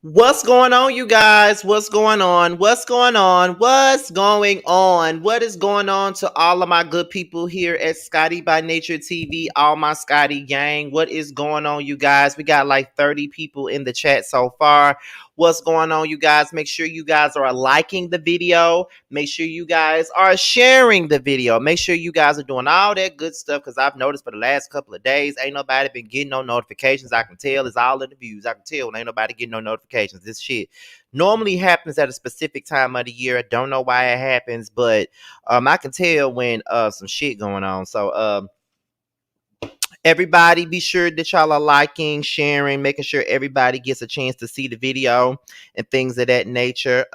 What's going on, you guys? What's going on? What's going on? What's going on? What is going on to all of my good people here at Scotty by Nature TV, all my Scotty gang? What is going on, you guys? We got like 30 people in the chat so far. What's going on, you guys? Make sure you guys are liking the video. Make sure you guys are sharing the video. Make sure you guys are doing all that good stuff because I've noticed for the last couple of days, ain't nobody been getting no notifications. I can tell it's all in the views. I can tell when ain't nobody getting no notifications. This shit normally happens at a specific time of the year. I don't know why it happens, but I can tell when some shit going on. So everybody be sure that y'all are liking, sharing, making sure everybody gets a chance to see the video and things of that nature.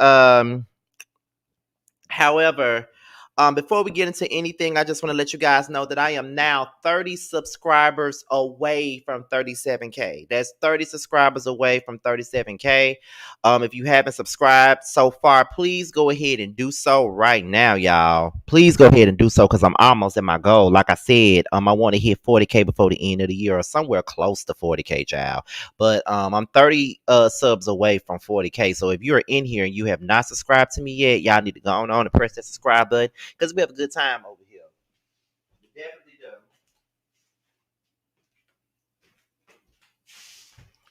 However, before we get into anything, I just want to let you guys know that I am now 30 subscribers away from 37K. That's 30 subscribers away from 37K. If you haven't subscribed so far, please go ahead and do so right now, y'all. Please go ahead and do so because I'm almost at my goal. Like I said, I want to hit 40K before the end of the year or somewhere close to 40K, child. But I'm 30 subs away from 40K. So if you're in here and you have not subscribed to me yet, y'all need to go on and press that subscribe button because we have a good time over here. We definitely do.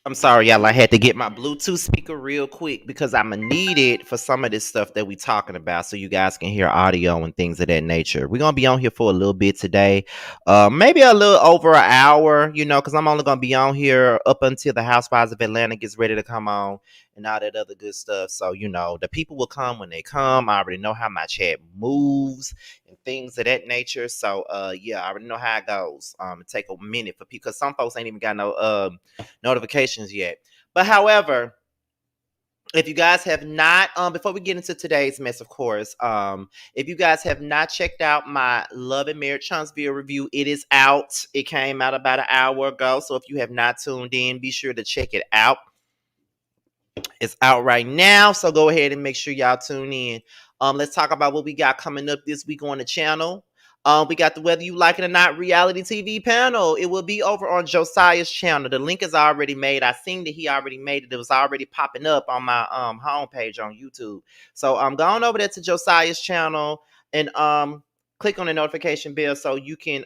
I'm sorry, y'all. I had to get my Bluetooth speaker real quick because I'm gonna need it for some of this stuff that we talking about, so you guys can hear audio and things of that nature. We're gonna be on here for a little bit today, maybe a little over an hour, because I'm only gonna be on here up until the Housewives of Atlanta gets ready to come on and all that other good stuff. So the people will come when they come. I already know how my chat moves and things of that nature. So yeah, I already know how it goes. It take a minute for people because some folks ain't even got no notifications yet. But however, if you guys have not, before we get into today's mess, of course, if you guys have not checked out my Love and Marriage Huntsville review, it is out. It came out about an hour ago. So if you have not tuned in, be sure to check it out. It's out right now. So go ahead and make sure y'all tune in. Let's talk about what we got coming up this week on the channel. We got the Whether You Like It or Not reality TV panel. It will be over on Josiah's channel. The link is already made. I seen that he already made it. It was already popping up on my homepage on YouTube. So I'm going over there to Josiah's channel and click on the notification bell so you can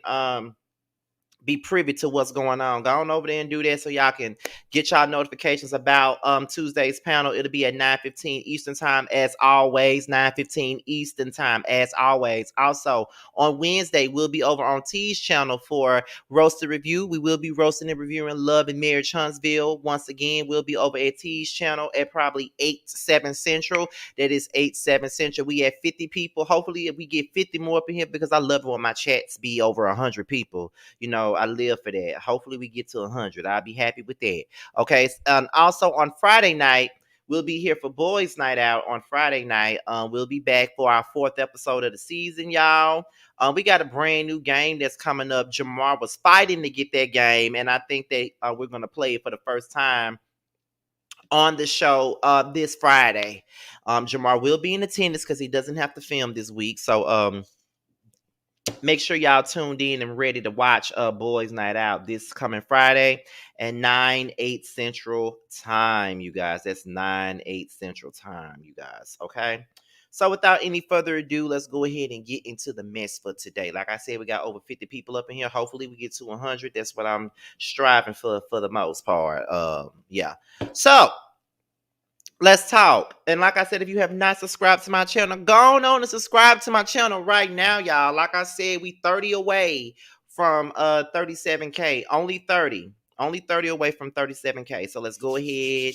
be privy to what's going on. Go on over there and do that so y'all can get y'all notifications about Tuesday's panel. It'll be at 9:15 Eastern time as always. 9:15 Eastern time as always. Also on Wednesday, we'll be over on T's channel for Roasted Review. We will be roasting and reviewing Love and Marriage Huntsville. Once again, we'll be over at T's channel at probably 8-7 Central. That is 8-7 Central. We have 50 people. Hopefully if we get 50 more up in here because I love it when my chats be over 100 people. I live for that. Hopefully we get to 100. I'll be happy with that. Okay. Also on Friday night, we'll be here for Boys Night Out on Friday night. We'll be back for our 4th episode of the season, y'all. We got a brand new game that's coming up. Jamar was fighting to get that game, and I think that we're going to play it for the first time on the show this Friday. Jamar will be in attendance because he doesn't have to film this week. So make sure y'all tuned in and ready to watch Boys Night Out this coming Friday at 9-8 Central time, you guys. That's 9-8 Central time, you guys. Okay. So without any further ado, let's go ahead and get into the mess for today. Like I said, we got over 50 people up in here. Hopefully we get to 100. That's what I'm striving for the most part. Yeah. So let's talk. And like I said, if you have not subscribed to my channel, go on and subscribe to my channel right now, y'all. Like I said, we 30 away from 37K. Only 30. Only 30 away from 37K. So let's go ahead,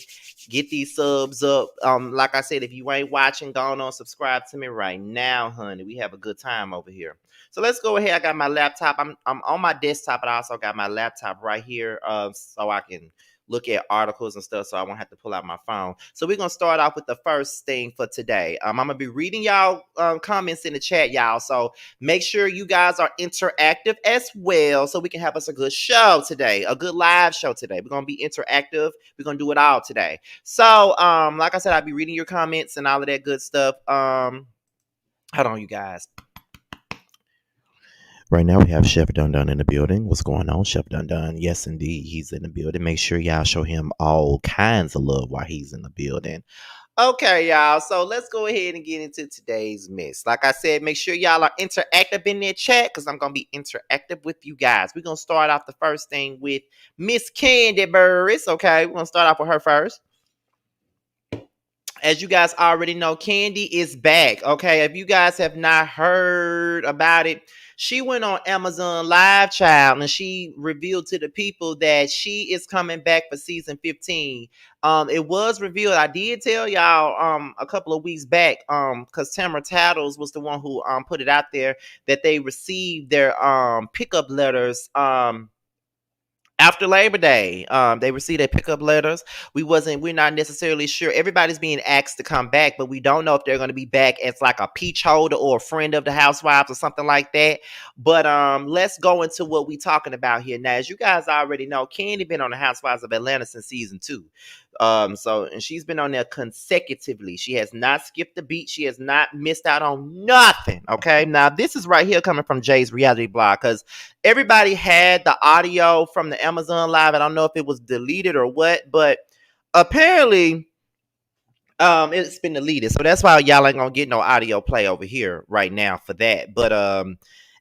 get these subs up. Like I said, if you ain't watching, go on subscribe to me right now, honey. We have a good time over here. So let's go ahead. I got my laptop. I'm on my desktop, but I also got my laptop right here so I can look at articles and stuff, so I won't have to pull out my phone. So we're gonna start off with the first thing for today. I'm gonna be reading y'all comments in the chat, y'all. So make sure you guys are interactive as well, so we can have us a good show today, a good live show today. We're gonna be interactive. We're gonna do it all today. So like I said, I'll be reading your comments and all of that good stuff. Hold on, you guys. Right now we have Chef Dun Dun in the building. What's going on, Chef Dun Dun? Yes, indeed, he's in the building. Make sure y'all show him all kinds of love while he's in the building. Okay, y'all. So let's go ahead and get into today's mess. Like I said, make sure y'all are interactive in their chat because I'm gonna be interactive with you guys. We're gonna start off the first thing with Miss Kandi Burris. Okay, we're gonna start off with her first. As you guys already know, Kandi is back. Okay, if you guys have not heard about it, she went on Amazon Live, child, and she revealed to the people that she is coming back for season 15. It was revealed. I did tell y'all a couple of weeks back, because Tamara Tattles was the one who put it out there that they received their pickup letters after Labor Day. They received their pickup letters. We're not necessarily sure. Everybody's being asked to come back, but we don't know if they're going to be back as like a peach holder or a friend of the housewives or something like that. But let's go into what we talking about here. Now, as you guys already know, Kandi been on the Housewives of Atlanta since season 2. And she's been on there consecutively. She has not skipped a beat. She has not missed out on nothing. Okay. Now, this is right here coming from Jay's reality blog because everybody had the audio from the Amazon Live. I don't know if it was deleted or what, but apparently it's been deleted. So that's why y'all ain't gonna get no audio play over here right now for that. But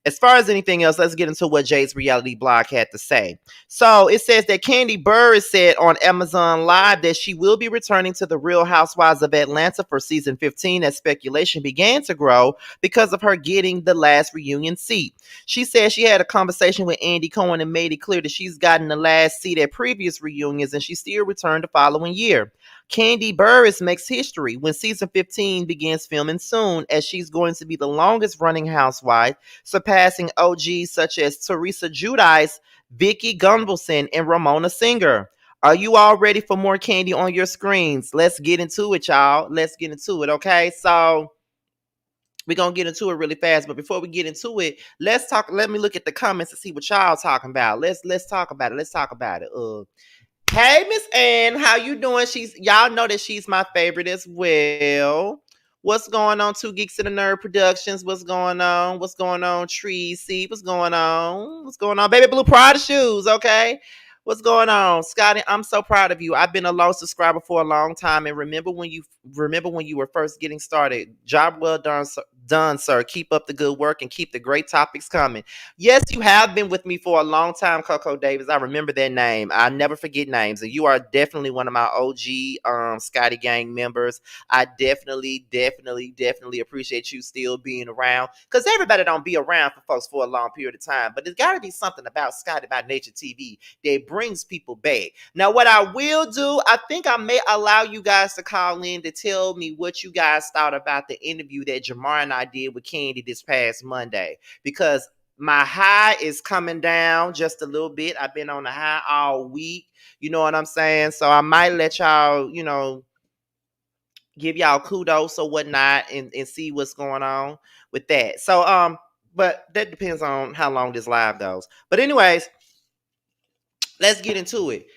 as far as anything else, let's get into what Jay's reality blog had to say. So it says that Kandi Burris said on Amazon Live that she will be returning to the Real Housewives of Atlanta for season 15 as speculation began to grow because of her getting the last reunion seat. She said she had a conversation with Andy Cohen and made it clear that she's gotten the last seat at previous reunions and she still returned the following year. Kandi Burris makes history when season 15 begins filming soon, as she's going to be the longest running housewife, surpassing OGs such as Teresa Giudice, Vicky Gunvalson, and Ramona Singer. Are you all ready for more Kandi on your screens? Let's get into it, y'all. Let's get into it, okay? So we're gonna get into it really fast, but before we get into it, let's talk. Let me look at the comments and see what y'all talking about. Let's talk about it. Let's talk about it. Hey, Miss Ann, how you doing? Y'all know that she's my favorite as well. What's going on, Two Geeks in the Nerd Productions? What's going on? What's going on, Treesy? What's going on? What's going on, Baby Blue Prada Shoes? Okay, what's going on, Scotty? I'm so proud of you. I've been a low subscriber for a long time, and remember when you were first getting started. Job well done, sir. Keep up the good work and keep the great topics coming. Yes, you have been with me for a long time, Coco Davis. I remember that name. I never forget names. And you are definitely one of my OG Scotty Gang members. I definitely appreciate you still being around. Because everybody don't be around for folks for a long period of time. But there's got to be something about Scotty by Nature TV that brings people back. Now, what I will do, I think I may allow you guys to call in to tell me what you guys thought about the interview that Jamar and I did with Kandi this past Monday. Because my high is coming down just a little bit. I've been on the high all week. You know what I'm saying? So I might let y'all, give y'all kudos or whatnot and see what's going on with that. So, but that depends on how long this live goes. But anyways, let's get into it.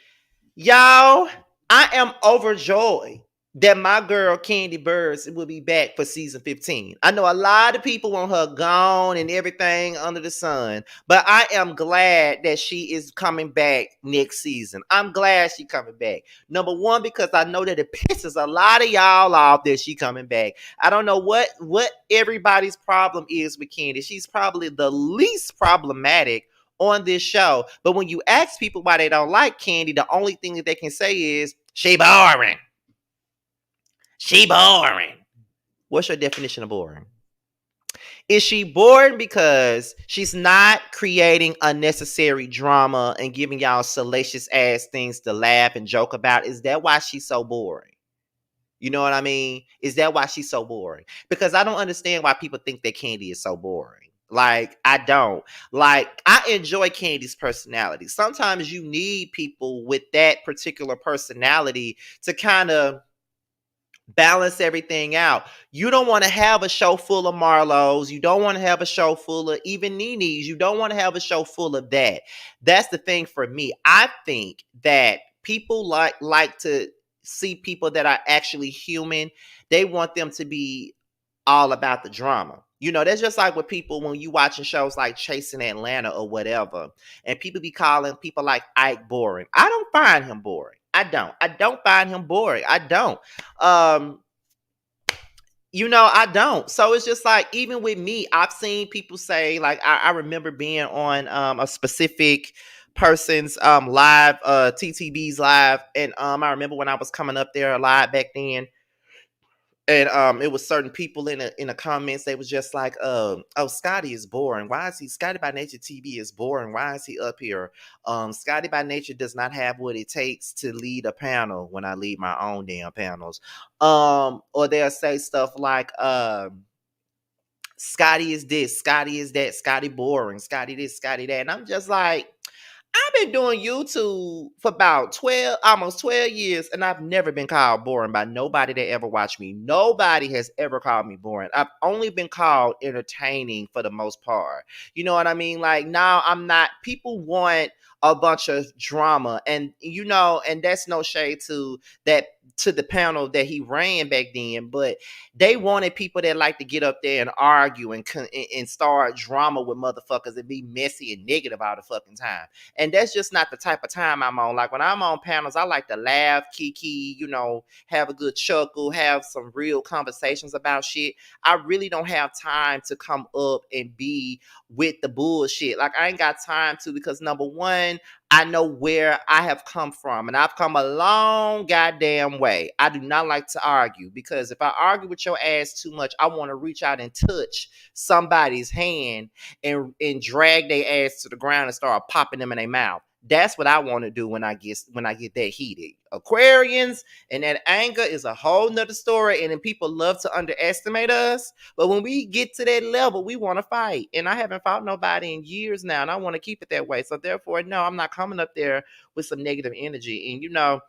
Y'all, I am overjoyed that my girl Kandi Burris will be back for season 15. I know a lot of people want her gone and everything under the sun, but I am glad that she is coming back next season. I'm glad she's coming back. Number one, because I know that it pisses a lot of y'all off that she coming back. I don't know what everybody's problem is with Kandi. She's probably the least problematic on this show. But when you ask people why they don't like Kandi, the only thing that they can say is she boring. She boring. What's your definition of boring? Is she boring because she's not creating unnecessary drama and giving y'all salacious ass things to laugh and joke about? Is that why she's so boring? You know what I mean? Is that why she's so boring? Because I don't understand why people think that Kandi is so boring. Like, I don't. Like, I enjoy Kandi's personality. Sometimes you need people with that particular personality to kind of balance everything out. You don't want to have a show full of Marlos. You don't want to have a show full of even Nene's. You don't want to have a show full of that. That's the thing for me. I think that people like to see people that are actually human. They want them to be all about the drama. You know, that's just like with people when you watching shows like Chasing Atlanta or whatever, and people be calling people like Ike boring. I don't find him boring. I don't. I don't find him boring. I don't. Um, I don't. So it's just like, even with me, I've seen people say, like, I remember being on a specific person's live, TTB's live, and I remember when I was coming up there live back then, and it was certain people in the comments, they was just like, oh, Scotty is boring. Why is he Scotty by Nature TV is boring? Why is he up here? Scotty by Nature does not have what it takes to lead a panel when I lead my own damn panels. Or they'll say stuff like, Scotty is this, Scotty is that, Scotty boring, Scotty this, Scotty that. And I'm just like, I've been doing YouTube for about almost 12 years, and I've never been called boring by nobody that ever watched me. Nobody has ever called me boring. I've only been called entertaining for the most part. You know what I mean? Like, now I'm not, people want a bunch of drama, and and that's no shade to the panel that he ran back then, but they wanted people that like to get up there and argue and start drama with motherfuckers and be messy and negative all the fucking time. And that's just not the type of time I'm on. Like, when I'm on panels, I like to laugh, kiki, have a good chuckle, have some real conversations about shit. I really don't have time to come up and be with the bullshit. Like, I ain't got time to, because number one, I know where I have come from, and I've come a long goddamn way. I do not like to argue, because if I argue with your ass too much, I want to reach out and touch somebody's hand and drag their ass to the ground and start popping them in their mouth. That's what I want to do when I get that heated. Aquarians and that anger is a whole nother story, and then people love to underestimate us. But when we get to that level, we want to fight. And I haven't fought nobody in years now, and I want to keep it that way. So therefore, no, I'm not coming up there with some negative energy. And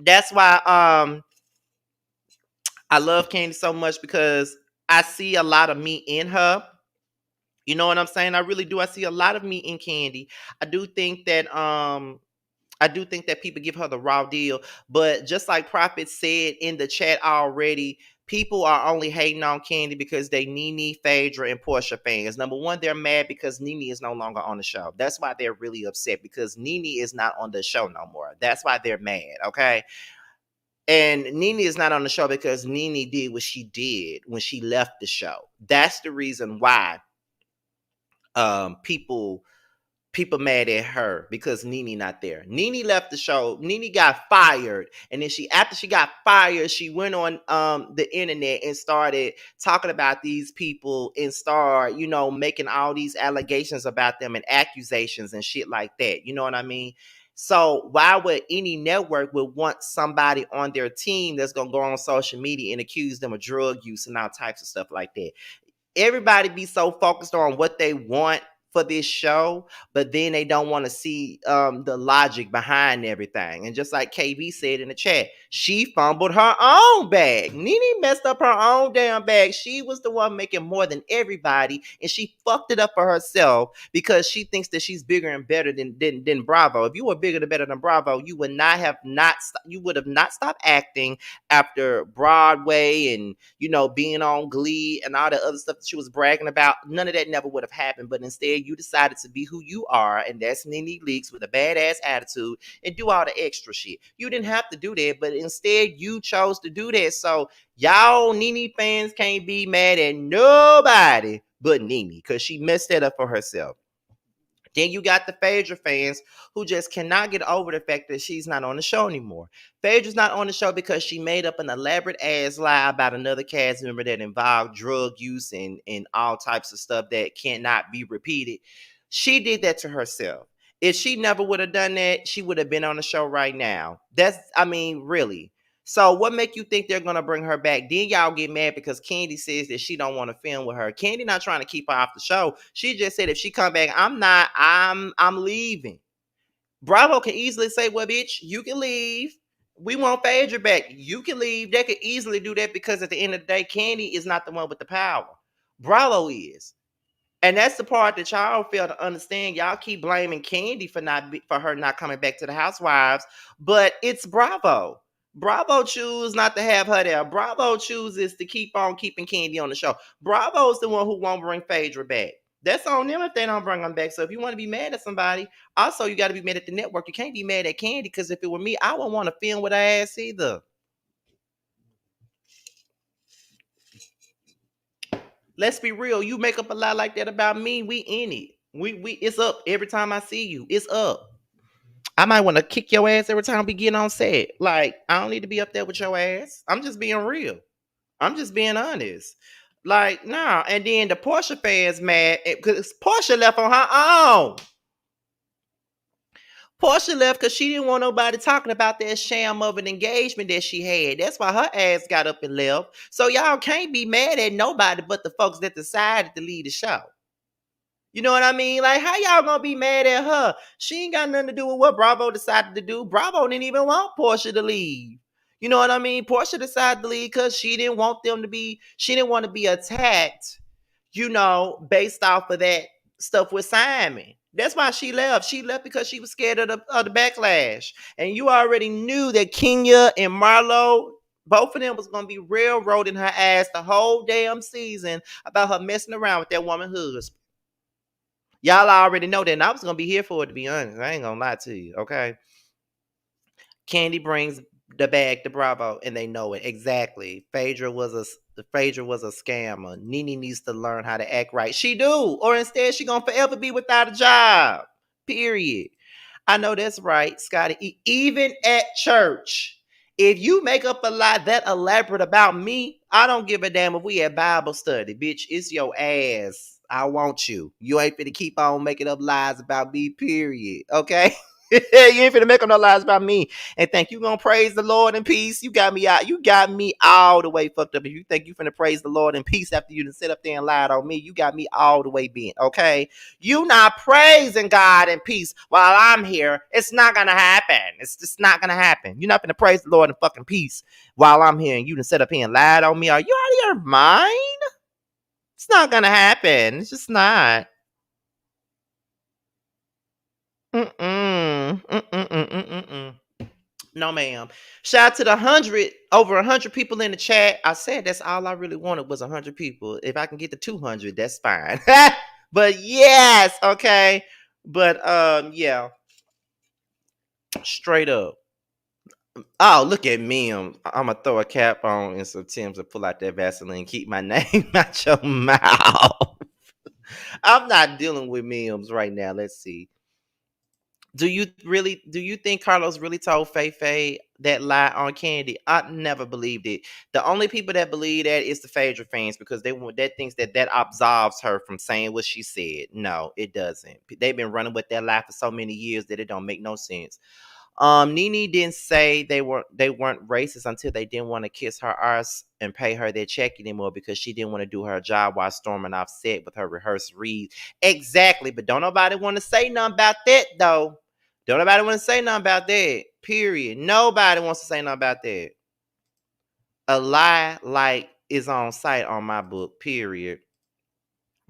that's why I love Kandi so much, because I see a lot of me in her. You know what I'm saying? I really do. I see a lot of me in Kandi. I do think that people give her the raw deal, but just like Prophet said in the chat already, people are only hating on Kandi because they Nene, Phaedra, and Portia fans. Number one, they're mad because Nene is no longer on the show. That's why they're really upset, because Nene is not on the show no more. That's why they're mad, okay? And Nene is not on the show because Nene did what she did when she left the show. That's the reason why people mad at her, because Nene not there. Nene left the show. Nene got fired, and then after she got fired, she went on the internet and started talking about these people and start making all these allegations about them and accusations and shit like that. You know what I mean? So why would any network would want somebody on their team that's gonna go on social media and accuse them of drug use and all types of stuff like that? Everybody be so focused on what they want for this show, but then they don't want to see the logic behind everything. And just like KB said in the chat, she fumbled her own bag. Nene messed up her own damn bag. She was the one making more than everybody, and she fucked it up for herself because she thinks that she's bigger and better than Bravo. If you were bigger and better than Bravo, you would have not stopped acting after Broadway and being on Glee and all the other stuff that she was bragging about. None of that never would have happened. But instead, you decided to be who you are, and that's Nene Leakes with a badass attitude, and do all the extra shit. You didn't have to do that, but instead you chose to do that. So y'all Nene fans can't be mad at nobody but Nene, because she messed that up for herself. Then you got the Phaedra fans who just cannot get over the fact that she's not on the show anymore. Phaedra's not on the show because she made up an elaborate ass lie about another cast member that involved drug use and all types of stuff that cannot be repeated. She did that to herself. If she never would have done that, she would have been on the show right now. Really. So what make you think they're gonna bring her back? Then y'all get mad because Kandi says that she don't want to film with her. Kandi not trying to keep her off the show. She just said if she come back, I'm leaving. Bravo can easily say, well, bitch, you can leave. We want Phaedra back. You can leave. They could easily do that, because at the end of the day, Kandi is not the one with the power. Bravo is. And that's the part that y'all fail to understand. Y'all keep blaming Kandi for her not coming back to the Housewives, but it's Bravo. Bravo choose not to have her there. Bravo chooses to keep on keeping Kandi on the show. Bravo's the one who won't bring Phaedra back. That's on them if they don't bring them back. So if you want to be mad at somebody, also you got to be mad at the network. You can't be mad at Kandi because if it were me, I wouldn't want to film with her ass either. Let's be real. You make up a lie like that about me, we in it. We it's up every time I see you. It's up. I might want to kick your ass every time we get on set. Like, I don't need to be up there with your ass. I'm just being real. I'm just being honest. Like, nah. And then the Portia fans mad because Portia left on her own. Portia left because she didn't want nobody talking about that sham of an engagement that she had. That's why her ass got up and left. So y'all can't be mad at nobody but the folks that decided to leave the show. You know what I mean? Like, how y'all gonna be mad at her? She ain't got nothing to do with what Bravo decided to do. Bravo didn't even want Portia to leave. You know what I mean? Portia decided to leave because she didn't want she didn't want to be attacked, based off of that stuff with Simon. That's why she left. She left because she was scared of the backlash. And you already knew that Kenya and Marlo, both of them was gonna be railroading her ass the whole damn season about her messing around with that woman husband. Y'all already know that, and I was gonna be here for it, to be honest. I ain't gonna lie to you, okay? Kandi brings the bag to Bravo, and they know it exactly. Phaedra was a scammer. Nene needs to learn how to act right. She do, or instead she gonna forever be without a job. Period. I know that's right, Scotty. Even at church, if you make up a lie that elaborate about me, I don't give a damn if we at Bible study, bitch. It's your ass. I want you. You ain't finna keep on making up lies about me, period. Okay? You ain't finna make up no lies about me and think you gonna praise the Lord in peace. You got me out. You got me all the way fucked up. If you think you finna praise the Lord in peace after you done sit up there and lied on me, you got me all the way bent. Okay? You not praising God in peace while I'm here. It's not gonna happen. It's just not gonna happen. You're not gonna praise the Lord in fucking peace while I'm here and you done sit up here and lied on me. Are you out of your mind? It's not gonna happen. It's just not. Mm-mm. Mm-mm-mm-mm-mm. No, ma'am. Shout out to the over 100 people in the chat. I said that's all I really wanted was 100 people. If I can get to 200, that's fine. But yes, okay. But yeah, straight up. Oh, look at me. I'm gonna throw a cap on and some Tim's and pull out that Vaseline. Keep my name out your mouth. I'm not dealing with memes right now. Let's see. Do you think Carlos really told Faye Faye that lie on Kandi? I never believed it. The only people that believe that is the Phaedra fans because that thinks that absolves her from saying what she said. No, it doesn't. They've been running with that lie for so many years that it don't make no sense. Nene didn't say they weren't racist until they didn't want to kiss her ass and pay her their check anymore because she didn't want to do her job while storming off set with her rehearsed read. Exactly, but don't nobody want to say nothing about that though. Don't nobody want to say nothing about that. Period. Nobody wants to say nothing about that. A lie like is on site on my book. Period.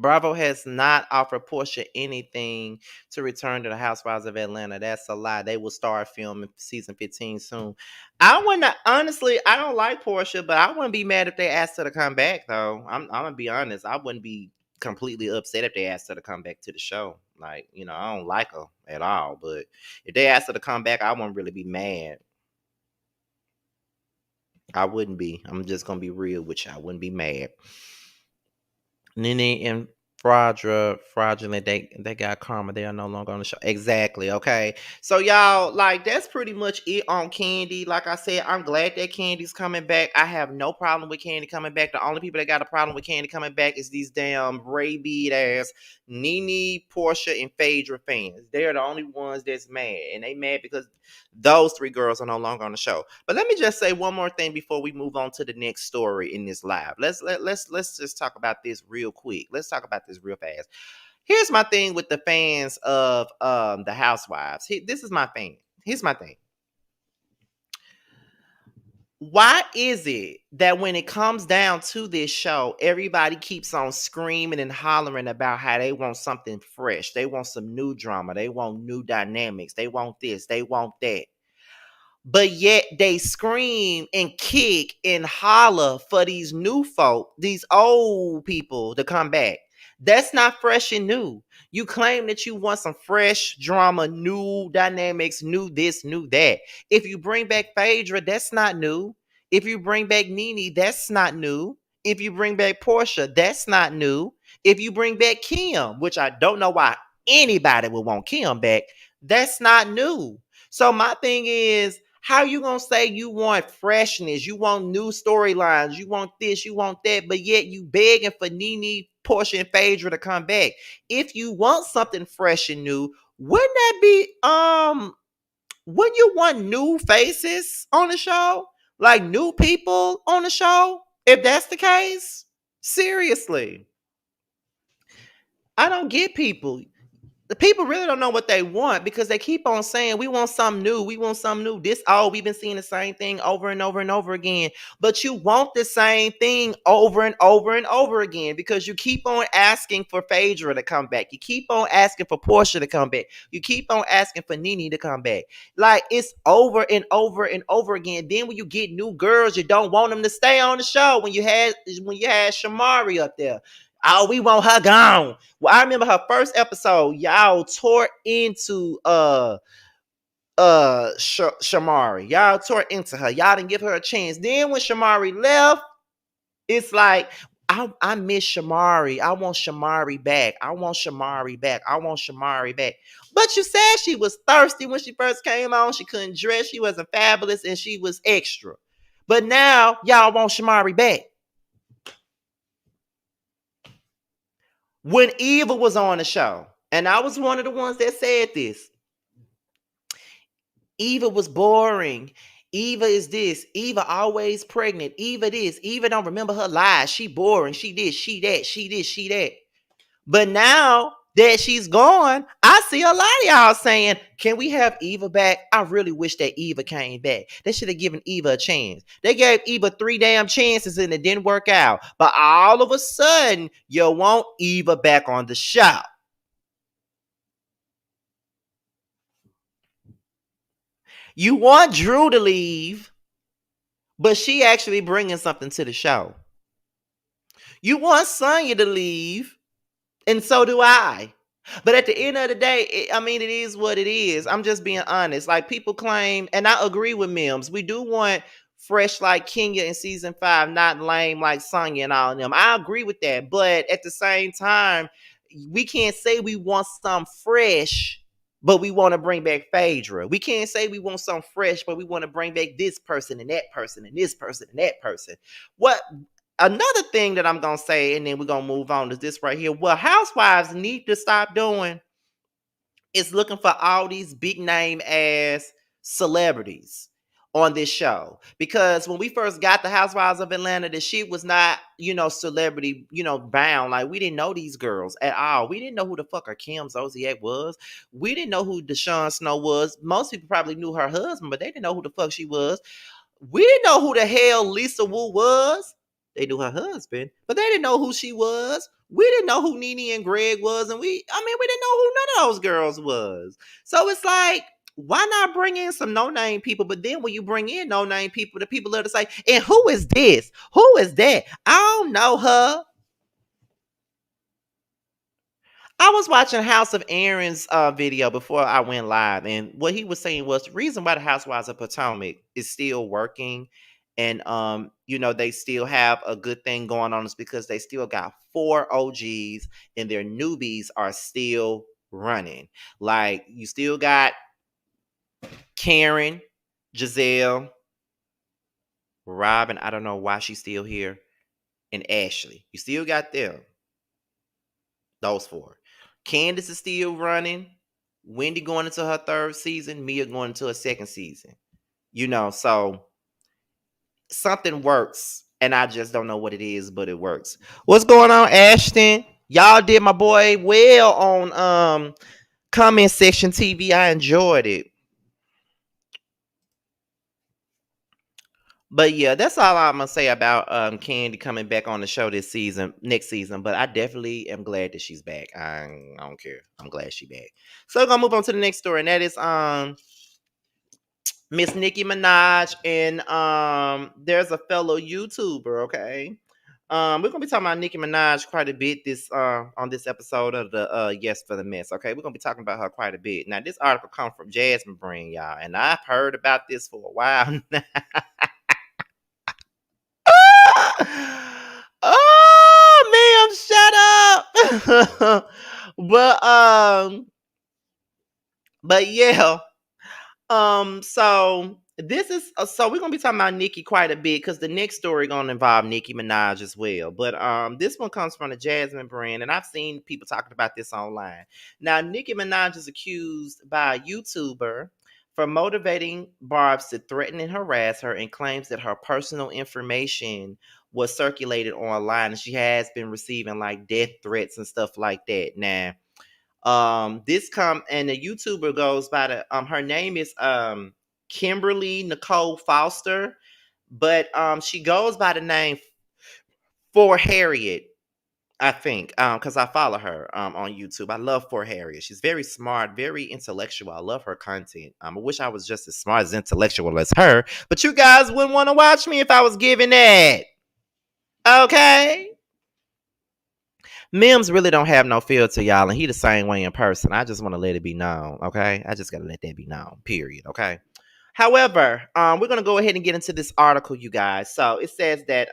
Bravo has not offered Portia anything to return to the Housewives of Atlanta. That's a lie. They will start filming season 15 soon. I wouldn't honestly. I don't like Portia, but I wouldn't be mad if they asked her to come back. Though I'm gonna be honest. I wouldn't be completely upset if they asked her to come back to the show. Like I don't like her at all. But if they asked her to come back, I wouldn't really be mad. I wouldn't be. I'm just gonna be real with you. I wouldn't be mad. Nene and fraudulent. They got karma. They are no longer on the show. Exactly. Okay. So y'all, like, that's pretty much it on Kandi. Like I said, I'm glad that Kandi's coming back. I have no problem with Kandi coming back. The only people that got a problem with Kandi coming back is these damn rabid ass Nene, Portia, and Phaedra fans. They're the only ones that's mad, and they mad because those three girls are no longer on the show. But let me just say one more thing before we move on to the next story in this live. Let's just talk about this real quick. Let's talk about this real fast. Here's my thing with the fans of the Housewives. This is my thing. Here's my thing. Why is it that when it comes down to this show, everybody keeps on screaming and hollering about how they want something fresh? They want some new drama. They want new dynamics. They want this. They want that. but yet they scream and kick and holler for these new folk, these old people to come back. That's not fresh and new. You claim that you want some fresh drama, new dynamics, new this, new that. If you bring back Phaedra, that's not new. If you bring back Nene, that's not new. If you bring back Portia, that's not new. If you bring back Kim, which I don't know why anybody would want Kim back, that's not new. So my thing is, how you gonna say you want freshness, you want new storylines, you want this, you want that, but yet you begging for Nene, Portia, and Phaedra to come back? If you want something fresh and new, wouldn't that be wouldn't you want new faces on the show? Like new people on the show? If that's the case? Seriously. I don't get people. The people really don't know what they want because they keep on saying we want something new, we want something new. This we've been seeing the same thing over and over and over again. But you want the same thing over and over and over again because you keep on asking for Phaedra to come back. You keep on asking for Portia to come back. You keep on asking for Nene to come back. Like it's over and over and over again. Then when you get new girls, you don't want them to stay on the show. When you had Shamari up there. Oh, we want her gone. Well, I remember her first episode. Y'all tore into Shamari. Y'all tore into her. Y'all didn't give her a chance. Then when Shamari left, it's like I miss Shamari. I want Shamari back. I want Shamari back. I want Shamari back. But you said she was thirsty when she first came on. She couldn't dress. She wasn't fabulous, and she was extra. But now y'all want Shamari back. When Eva was on the show, and I was one of the ones that said this, Eva was boring. Eva is this. Eva always pregnant. Eva this. Eva don't remember her lies. She boring. She this. She that. She this. She that. But now that she's gone, I see a lot of y'all saying, can we have Eva back? I really wish that Eva came back. They should have given Eva a chance. They gave Eva 3 damn chances and it didn't work out. But all of a sudden, you want Eva back on the show. You want Drew to leave, but she actually bringing something to the show. You want Sonya to leave, and so do I. But at the end of the day, it is what it is. I'm just being honest. Like people claim, and I agree with Mims. We do want fresh like Kenya in season 5, not lame like Sonya and all of them. I agree with that. But at the same time, we can't say we want some fresh, but we want to bring back Phaedra. We can't say we want some fresh, but we want to bring back this person and that person and this person and that person. What Another thing that I'm gonna say, and then we're gonna move on, is this right here. What housewives need to stop doing is looking for all these big name ass celebrities on this show. Because when we first got the Housewives of Atlanta, the shit was not, celebrity, bound. Like we didn't know these girls at all. We didn't know who the fuck her Kim Zolciak was. We didn't know who Deshaun Snow was. Most people probably knew her husband, but they didn't know who the fuck she was. We didn't know who the hell Lisa Wu was. They knew her husband, but they didn't know who she was. We didn't know who Nene and Greg was, and we didn't know who none of those girls was. So it's like, why not bring in some no-name people? But then when you bring in no-name people, the people love to say, and who is this? Who is that? I don't know her. I was watching House of Aaron's video before I went live, and what he was saying was the reason why the Housewives of Potomac is still working, and they still have a good thing going on is because they still got 4 OGs, and their newbies are still running. Like you still got Karen, Giselle, Robin. I don't know why she's still here, and Ashley. You still got them. Those 4. Candace is still running. Wendy going into her 3rd season. Mia going into her 2nd season. So something works. And I just don't know what it is, but it works. What's going on, Ashton? Y'all did my boy well on comment section TV. I enjoyed it. But yeah, that's all I'm gonna say about Kandi coming back on the show next season. But I definitely am glad that she's back. I don't care. I'm glad she's back. So we're gonna move on to the next story, and that is Miss Nicki Minaj, and there's a fellow YouTuber, okay? We're gonna be talking about Nicki Minaj quite a bit this on this episode of the Yes for the Mess. Okay, we're gonna be talking about her quite a bit. Now, this article comes from Jasmine Brand, y'all, and I've heard about this for a while now. Oh, ma'am, shut up. but but yeah. So this is so we're gonna be talking about Nicki quite a bit because the next story gonna involve Nicki Minaj as well. But this one comes from the Jasmine Brand, and I've seen people talking about this online. Now, Nicki Minaj is accused by a YouTuber for motivating Barb's to threaten and harass her, and claims that her personal information was circulated online, and she has been receiving like death threats and stuff like that. Now, this come and the YouTuber goes by the her name is Kimberly Nicole Foster, but she goes by the name For Harriet, I think, because I follow her on YouTube. I love For Harriet. She's very smart, very intellectual. I love her content. I wish I was just as smart as intellectual as her, but you guys wouldn't want to watch me if I was giving that. Okay. Mims really don't have no filter, y'all, and he the same way in person. I just want to let it be known, okay? I just gotta let that be known, period, okay? However, we're gonna go ahead and get into this article, you guys. So it says that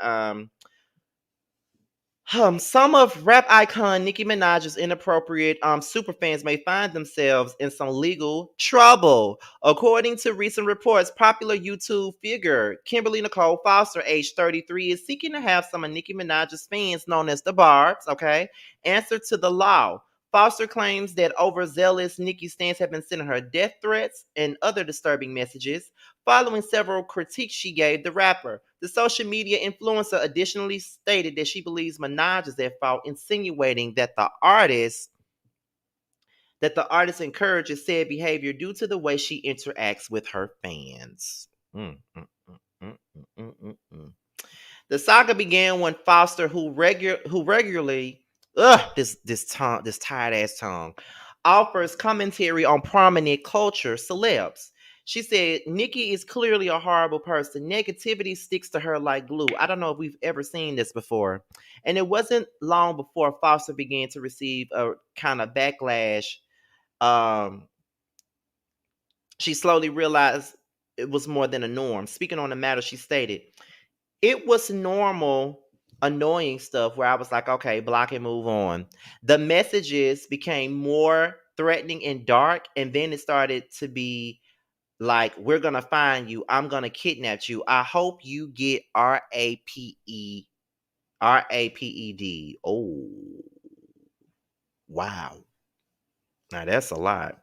some of rap icon Nicki Minaj's inappropriate superfans may find themselves in some legal trouble. According to recent reports, popular YouTube figure Kimberly Nicole Foster, age 33, is seeking to have some of Nicki Minaj's fans, known as the Barbs, okay, answer to the law. Foster claims that overzealous Nicki stans have been sending her death threats and other disturbing messages following several critiques she gave the rapper. The social media influencer additionally stated that she believes Minaj is at fault, insinuating that the artist encourages said behavior due to the way she interacts with her fans. Mm, mm, mm, mm, mm, mm, mm, mm. The saga began when Foster, who regularly, this tired ass tongue, offers commentary on prominent culture celebs. She said, Nicki is clearly a horrible person. Negativity sticks to her like glue. I don't know if we've ever seen this before. And it wasn't long before Foster began to receive a kind of backlash. Um, she slowly realized it was more than a norm. Speaking on the matter, she stated, it was normal, annoying stuff where I was like, okay, block and move on. The messages became more threatening and dark, and then it started to be like, we're gonna find you, I'm gonna kidnap you. I hope you get raped. Oh, wow. Now that's a lot.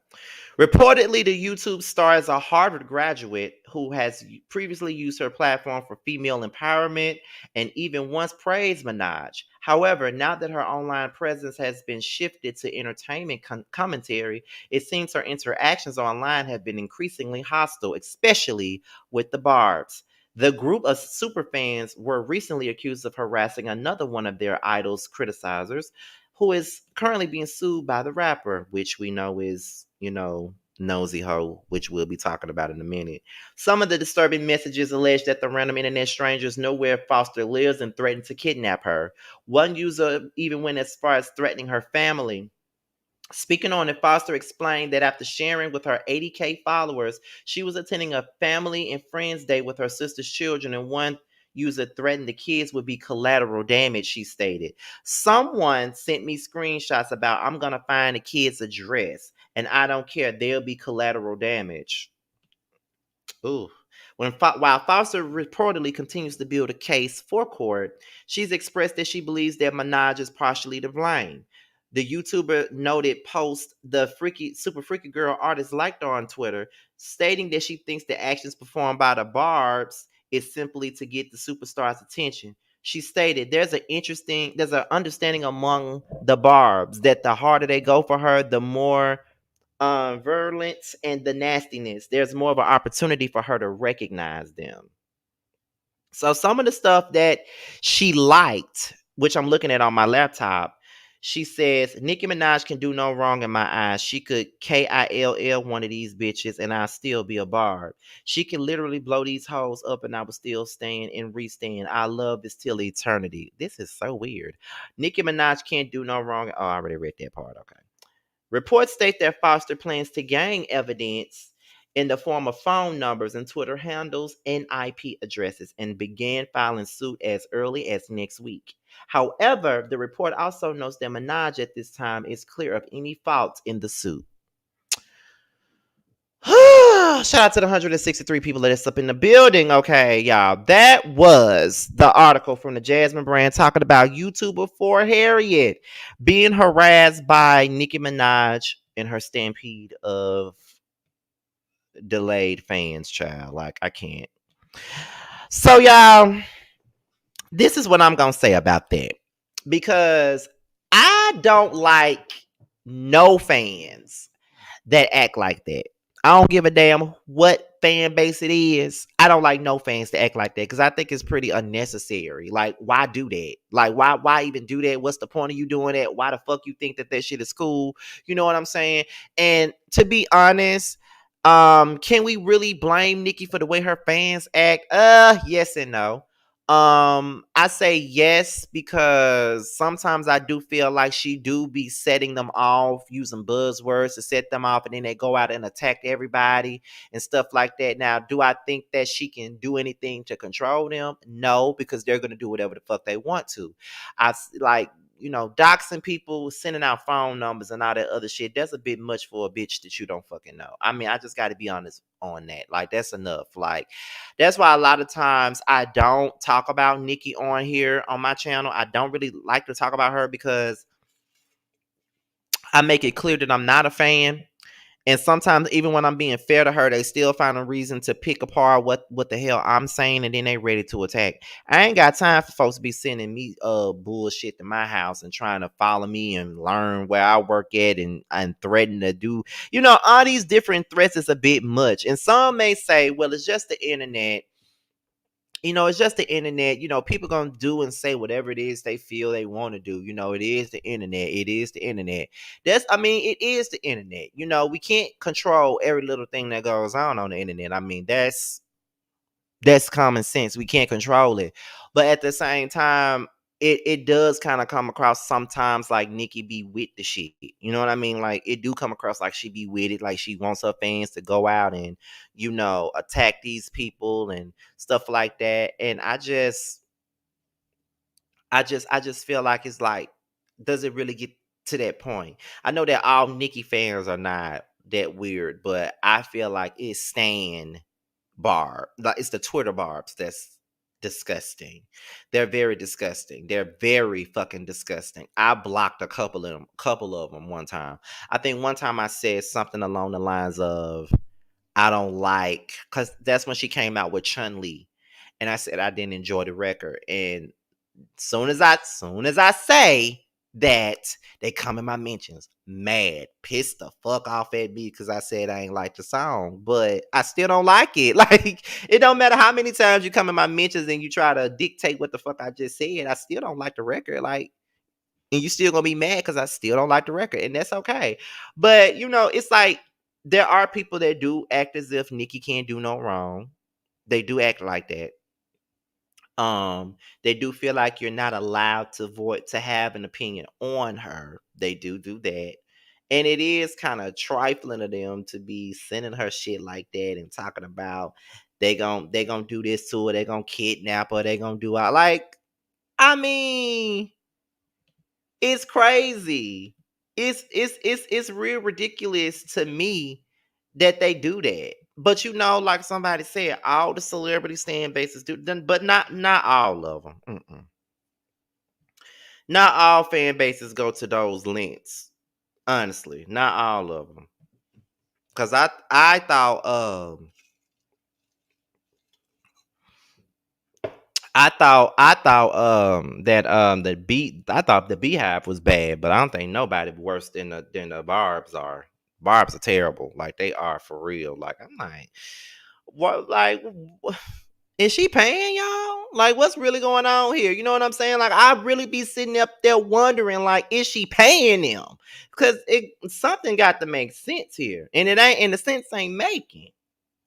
Reportedly, the YouTube star is a Harvard graduate who has previously used her platform for female empowerment and even once praised Minaj. However, now that her online presence has been shifted to entertainment commentary, it seems her interactions online have been increasingly hostile, especially with the Barbs. The group of superfans were recently accused of harassing another one of their idol's criticizers, who is currently being sued by the rapper, which we know is, NoseyHeaux's, which we'll be talking about in a minute. Some of the disturbing messages allege that the random internet strangers know where Foster lives and threaten to kidnap her. One user even went as far as threatening her family. Speaking on it, Foster explained that after sharing with her 80K followers, she was attending a family and friends day with her sister's children, and one user threatened the kids would be collateral damage, she stated. Someone sent me screenshots about, I'm going to find the kid's address, and I don't care, there'll be collateral damage. Ooh. While Foster reportedly continues to build a case for court, she's expressed that she believes that Minaj is partially to blame. The YouTuber noted post the super freaky girl artist liked on Twitter, stating that she thinks the actions performed by the Barbs is simply to get the superstar's attention. She stated, there's an understanding among the Barbs that the harder they go for her, the more virulence and the nastiness, there's more of an opportunity for her to recognize them. So some of the stuff that she liked, which I'm looking at on my laptop, She says, Nicki Minaj can do no wrong in my eyes. She could KILL one of these bitches and I'll still be a barb. She can literally blow these hoes up and I will still stand and restand. I love this till eternity. This is so weird. Nicki Minaj can't do no wrong. Oh, I already read that part. Okay. Reports state that Foster plans to gain evidence in the form of phone numbers and Twitter handles and IP addresses and began filing suit as early as next week. However, the report also notes that Minaj at this time is clear of any fault in the suit. Shout out to the 163 people that's up in the building. Okay, y'all. That was the article from the Jasmine brand talking about YouTuber for Harriet being harassed by Nicki Minaj in her stampede of delayed fans, child. Like, I can't. So, y'all, this is what I'm going to say about that. Because I don't like no fans that act like that. I don't give a damn what fan base it is. I don't like no fans to act like that because I think it's pretty unnecessary. Like, why do that? Like, why even do that? What's the point of you doing that? Why the fuck you think that shit is cool? You know what I'm saying? And to be honest, can we really blame Nicki for the way her fans act? Yes and no. I say yes because sometimes I do feel like she do be setting them off, using buzzwords to set them off, and then they go out and attack everybody and stuff like that. Now, do I think that she can do anything to control them? No, because they're gonna do whatever the fuck they want to. Like, doxing people, sending out phone numbers and all that other shit. That's a bit much for a bitch that you don't fucking know. I mean, I just got to be honest on that. Like, that's enough. Like, that's why a lot of times I don't talk about Nicki on here on my channel. I don't really like to talk about her because I make it clear that I'm not a fan. And sometimes, even when I'm being fair to her, they still find a reason to pick apart what the hell I'm saying, and then they ready to attack. I ain't got time for folks to be sending me bullshit to my house and trying to follow me and learn where I work at and threaten to do, all these different threats is a bit much. And some may say, well, it's just the internet. It's just the internet. People gonna do and say whatever it is they feel they want to do. It is the internet. It is the internet. It is the internet. We can't control every little thing that goes on the internet. I mean, that's common sense. We can't control it. But at the same time, it does kind of come across sometimes like Nicki be with the shit. You know what I mean? Like, it do come across like she be with it, like she wants her fans to go out and, attack these people and stuff like that. And I just feel like it's like, does it really get to that point? I know that all Nicki fans are not that weird, but I feel like it's Stan Barb. Like, it's the Twitter barbs that's disgusting. They're very disgusting. They're very fucking disgusting. I blocked a couple of them one time. I think one time I said something along the lines of, I don't like, because that's when she came out with Chun-Li. And I said I didn't enjoy the record. And soon as I say that, they come in my mentions mad, pissed the fuck off at me because I said I ain't like the song, but I still don't like it. Like, it don't matter how many times you come in my mentions and you try to dictate what the fuck I just said, I still don't like the record. Like, and you still gonna be mad because I still don't like the record, and that's okay. But it's like, there are people that do act as if Nicki can't do no wrong. They do act like that. They do feel like you're not allowed to have an opinion on her. They do that. And it is kind of trifling of them to be sending her shit like that and talking about they gonna do this to her, they gonna kidnap her, they gonna do all, like, I mean, it's crazy. It's real ridiculous to me that they do that. But like somebody said, all the celebrity stand bases do, but not all of them. Not all fan bases go to those lengths. Honestly, not all of them. Cause I thought that the beat I thought the Beehive was bad, but I don't think nobody worse than the Barbs are. Barbs are terrible, like they are for real. Like, I'm like, what? Like, Is she paying y'all? Like, what's really going on here? You know what I'm saying? Like, I really be sitting up there wondering, like, is she paying them? Because something got to make sense here, and it ain't, and the sense ain't making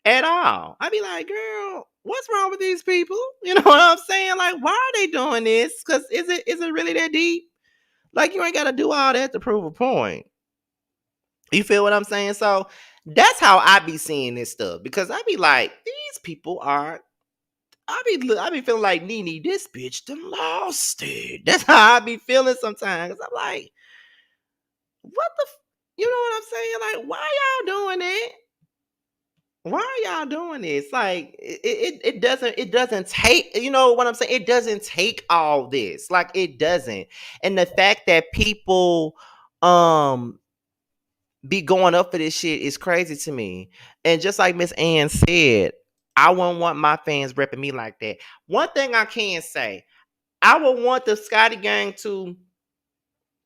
at all. I be like, girl, what's wrong with these people? You know what I'm saying? Like, why are they doing this? Because is it really that deep? Like, you ain't got to do all that to prove a point. You feel what I'm saying? So that's how I be seeing this stuff, because I be like, these people are. I be feeling like Nene, this bitch done lost it. That's how I be feeling sometimes. Cause I'm like, what the, you know what I'm saying? Like, why y'all doing it? Why are y'all doing this? Like, it doesn't take, you know what I'm saying? It doesn't take all this. Like, it doesn't. And the fact that people um be going up for this shit is crazy to me. And just like Miss Ann said, I wouldn't want my fans repping me like that. One thing I can say, I would want the Scotty gang to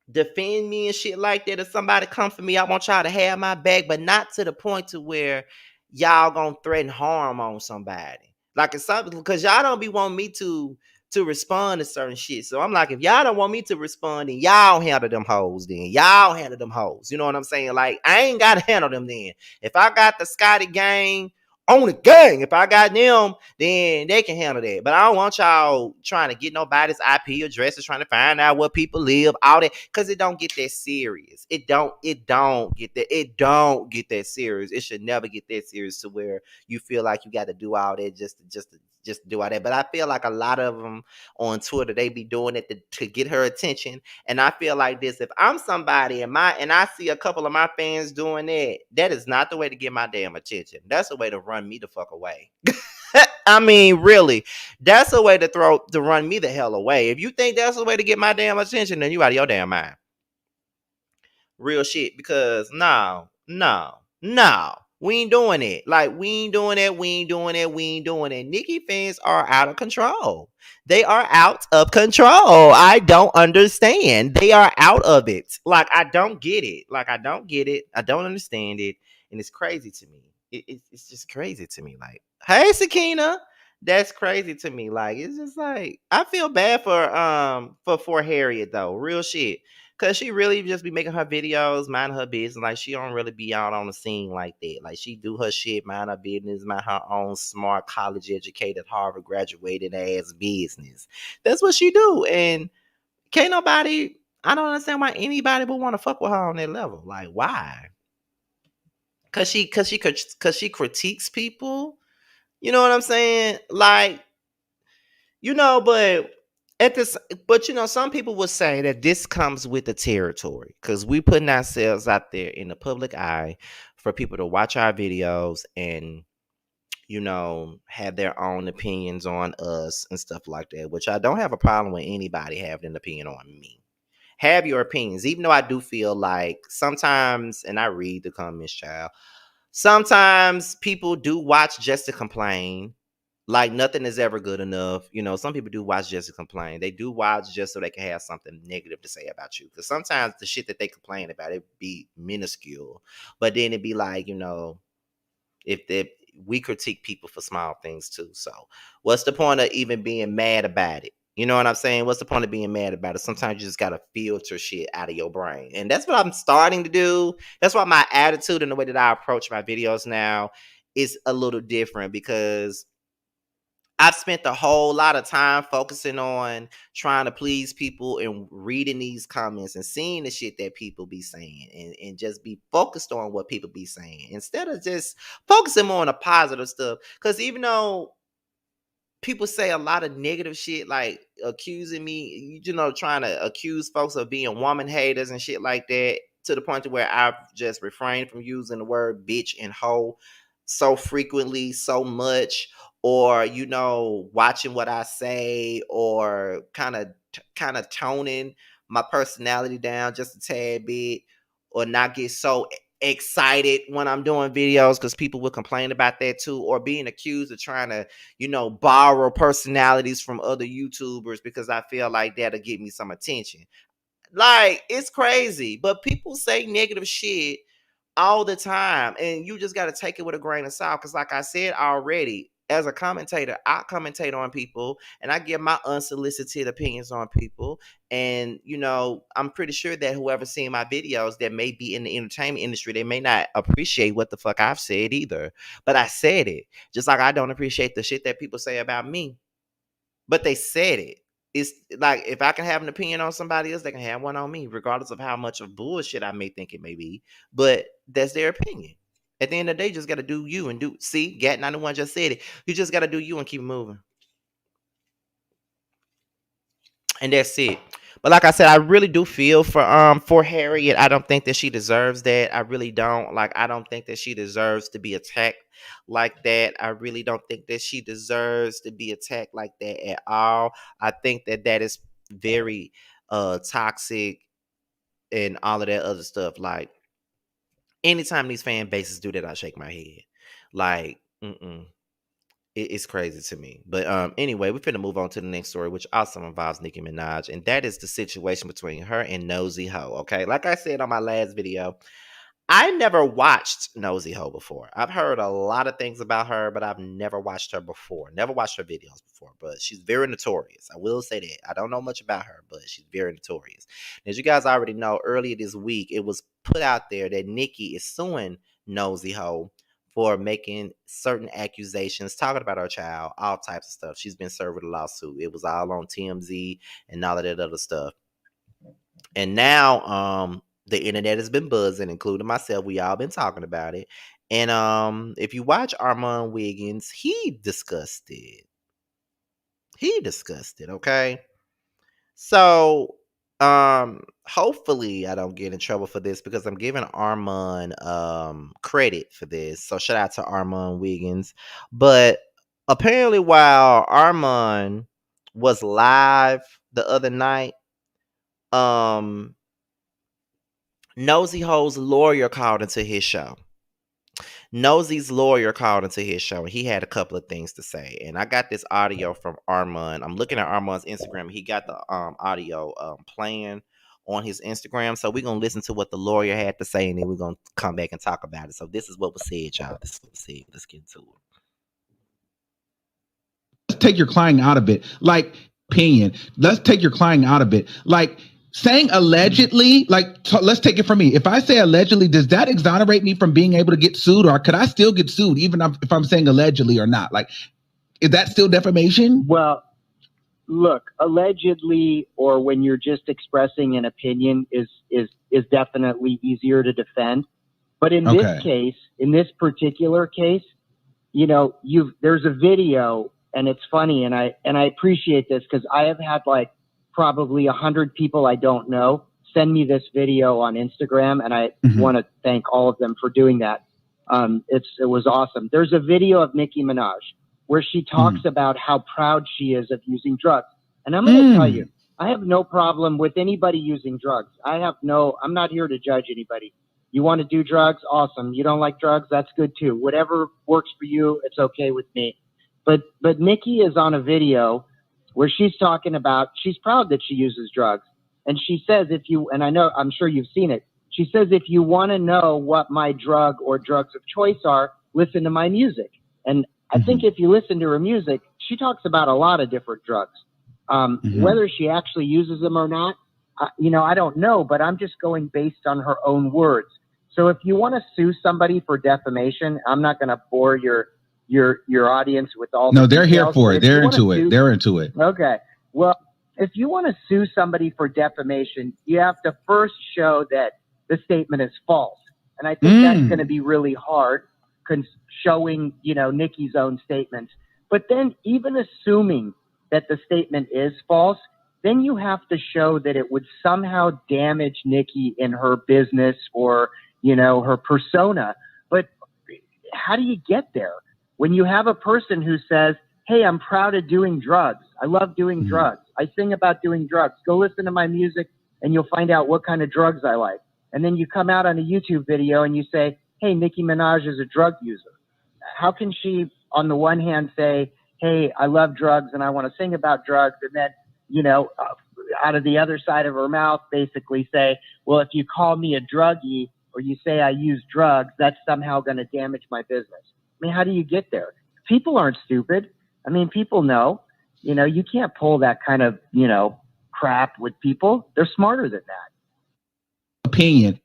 defend me and shit like that. If somebody come for me, I want y'all to have my back, but not to the point to where y'all gonna threaten harm on somebody. Like, it's something, because y'all don't be wanting me to respond to certain shit. So I'm like, if y'all don't want me to respond, then y'all handle them hoes. Then y'all handle them hoes. You know what I'm saying? Like, I ain't gotta handle them then. If I got the Scotty gang on the gang, if I got them, then they can handle that. But I don't want y'all trying to get nobody's IP addresses, trying to find out where people live, all that, because it don't get that serious. It don't get that serious. It should never get that serious to where you feel like you got to do all that just to do all that. But I feel like a lot of them on Twitter, they be doing it to get her attention. And I feel like this: if I'm somebody and I see a couple of my fans doing that, that is not the way to get my damn attention. That's the way to run me the fuck away. I mean, really, that's a way to run me the hell away. If you think that's the way to get my damn attention, then you out of your damn mind. Real shit. Because no, we ain't doing it. Like, we ain't doing it. We ain't doing it. We ain't doing it. Nicki fans are out of control. They are out of control. I don't understand. They are out of it. Like, I don't get it. Like, I don't get it. I don't understand it. And it's crazy to me. It's just crazy to me. Like, hey, Sakina. That's crazy to me. Like, it's just like, I feel bad for Harriet though. Real shit. Cause she really just be making her videos, mind her business. Like, she don't really be out on the scene like that. Like, she do her shit, mind her business, mind her own smart, college educated, Harvard graduated ass business. That's what she do. And can't nobody, I don't understand why anybody would want to fuck with her on that level. Like, why? Cause she critiques people. You know what I'm saying? Like, you know, at this, but some people would say that this comes with the territory, because we putting ourselves out there in the public eye for people to watch our videos and have their own opinions on us and stuff like that. Which I don't have a problem with anybody having an opinion on me. Have your opinions, even though I do feel like sometimes, and I read the comments, child. Sometimes people do watch just to complain, like nothing is ever good enough. Some people do watch just to complain. They do watch just so they can have something negative to say about you. Because sometimes the shit that they complain about, it be minuscule. But then it'd be like, if we critique people for small things too. So what's the point of even being mad about it? You know what I'm saying? What's the point of being mad about it? Sometimes you just gotta filter shit out of your brain. And that's what I'm starting to do. That's why my attitude and the way that I approach my videos now is a little different, because I've spent a whole lot of time focusing on trying to please people and reading these comments and seeing the shit that people be saying, and just be focused on what people be saying instead of just focusing more on the positive stuff. Because even though people say a lot of negative shit, like accusing me, trying to accuse folks of being woman haters and shit like that, to the point to where I've just refrained from using the word bitch and hoe so frequently, so much, or watching what I say, or kind of toning my personality down just a tad bit, or not get so excited when I'm doing videos, because people will complain about that too, or being accused of trying to borrow personalities from other YouTubers, because I feel like that'll get me some attention. Like, it's crazy, but people say negative shit all the time, and you just got to take it with a grain of salt. Because like I said already, as a commentator, I commentate on people and I give my unsolicited opinions on people. And, I'm pretty sure that whoever's seeing my videos that may be in the entertainment industry, they may not appreciate what the fuck I've said either. But I said it. Just like I don't appreciate the shit that people say about me. But they said it. It's like if I can have an opinion on somebody else, they can have one on me, regardless of how much of bullshit I may think it may be. But that's their opinion. At the end of the day, you just got to do you and do. See, Gat 91 just said it. You just got to do you and keep moving. And that's it. But like I said, I really do feel for Harriet. I don't think that she deserves that. I really don't. Like, I don't think that she deserves to be attacked like that. I really don't think that she deserves to be attacked like that at all. I think that that is very toxic and all of that other stuff. Like, anytime these fan bases do that, I shake my head. Like, it's crazy to me. But anyway, we're finna move on to the next story, which also involves Nicki Minaj, and that is the situation between her and NoseyHeaux's. Okay, like I said on my last video, I never watched NoseyHeaux's before. I've heard a lot of things about her, but I've never watched her before. Never watched her videos before, but she's very notorious. I will say that. I don't know much about her, but she's very notorious. As you guys already know, earlier this week, it was put out there that Nicki is suing NoseyHeaux's for making certain accusations, talking about her child, all types of stuff. She's been served with a lawsuit. It was all on TMZ and all of that other stuff. And now the internet has been buzzing, including myself. We all been talking about it. And if you watch Armon Wiggins, he discussed it. Okay? So hopefully I don't get in trouble for this because I'm giving Armon credit for this. So shout out to Armon Wiggins. But apparently while Armon was live the other night, NoseyHeaux's lawyer called into his show. Nosey's lawyer called into his show and he had a couple of things to say. And I got this audio from Armon. I'm looking at Armon's Instagram. He got the audio playing on his Instagram. So we're going to listen to what the lawyer had to say and then we're going to come back and talk about it. So this is what was said, y'all. This is what was said. Let's get into it. Let's take your client out of it. Like, opinion. Let's take your client out of it. Like, saying allegedly, let's take it from me. If I say allegedly, does that exonerate me from being able to get sued, or could I still get sued even if I'm saying allegedly or not? Like, is that still defamation? Well, look, allegedly, or when you're just expressing an opinion, is definitely easier to defend. But in this case, in this particular case, there's a video, and it's funny, and I appreciate this because I have had probably 100 people I don't know send me this video on Instagram, and I want to thank all of them for doing that. It was awesome. There's a video of Nicki Minaj where she talks about how proud she is of using drugs. And I'm going to tell you, I have no problem with anybody using drugs. I'm not here to judge anybody. You want to do drugs? Awesome. You don't like drugs? That's good too. Whatever works for you, it's okay with me. But Nicki is on a video where she's talking about, she's proud that she uses drugs. And she says, I'm sure you've seen it. She says, if you want to know what my drug or drugs of choice are, listen to my music. And I think if you listen to her music, she talks about a lot of different drugs. Whether she actually uses them or not, I don't know, but I'm just going based on her own words. So if you want to sue somebody for defamation, I'm not going to bore your audience with all the they're details, here for it. They're into it. They're into it. Okay. Well, if you want to sue somebody for defamation, you have to first show that the statement is false. And I think that's going to be really hard showing, Nicki's own statements. But then even assuming that the statement is false, then you have to show that it would somehow damage Nicki in her business or, her persona. But how do you get there? When you have a person who says, hey, I'm proud of doing drugs. I love doing drugs. I sing about doing drugs. Go listen to my music and you'll find out what kind of drugs I like. And then you come out on a YouTube video and you say, hey, Nicki Minaj is a drug user. How can she, on the one hand, say, hey, I love drugs and I want to sing about drugs, and then, out of the other side of her mouth, basically say, well, if you call me a druggie or you say I use drugs, that's somehow going to damage my business. I mean, how do you get there? people aren't stupid. I mean, people know, you can't pull that kind of, crap with people. They're smarter than that. Opinion.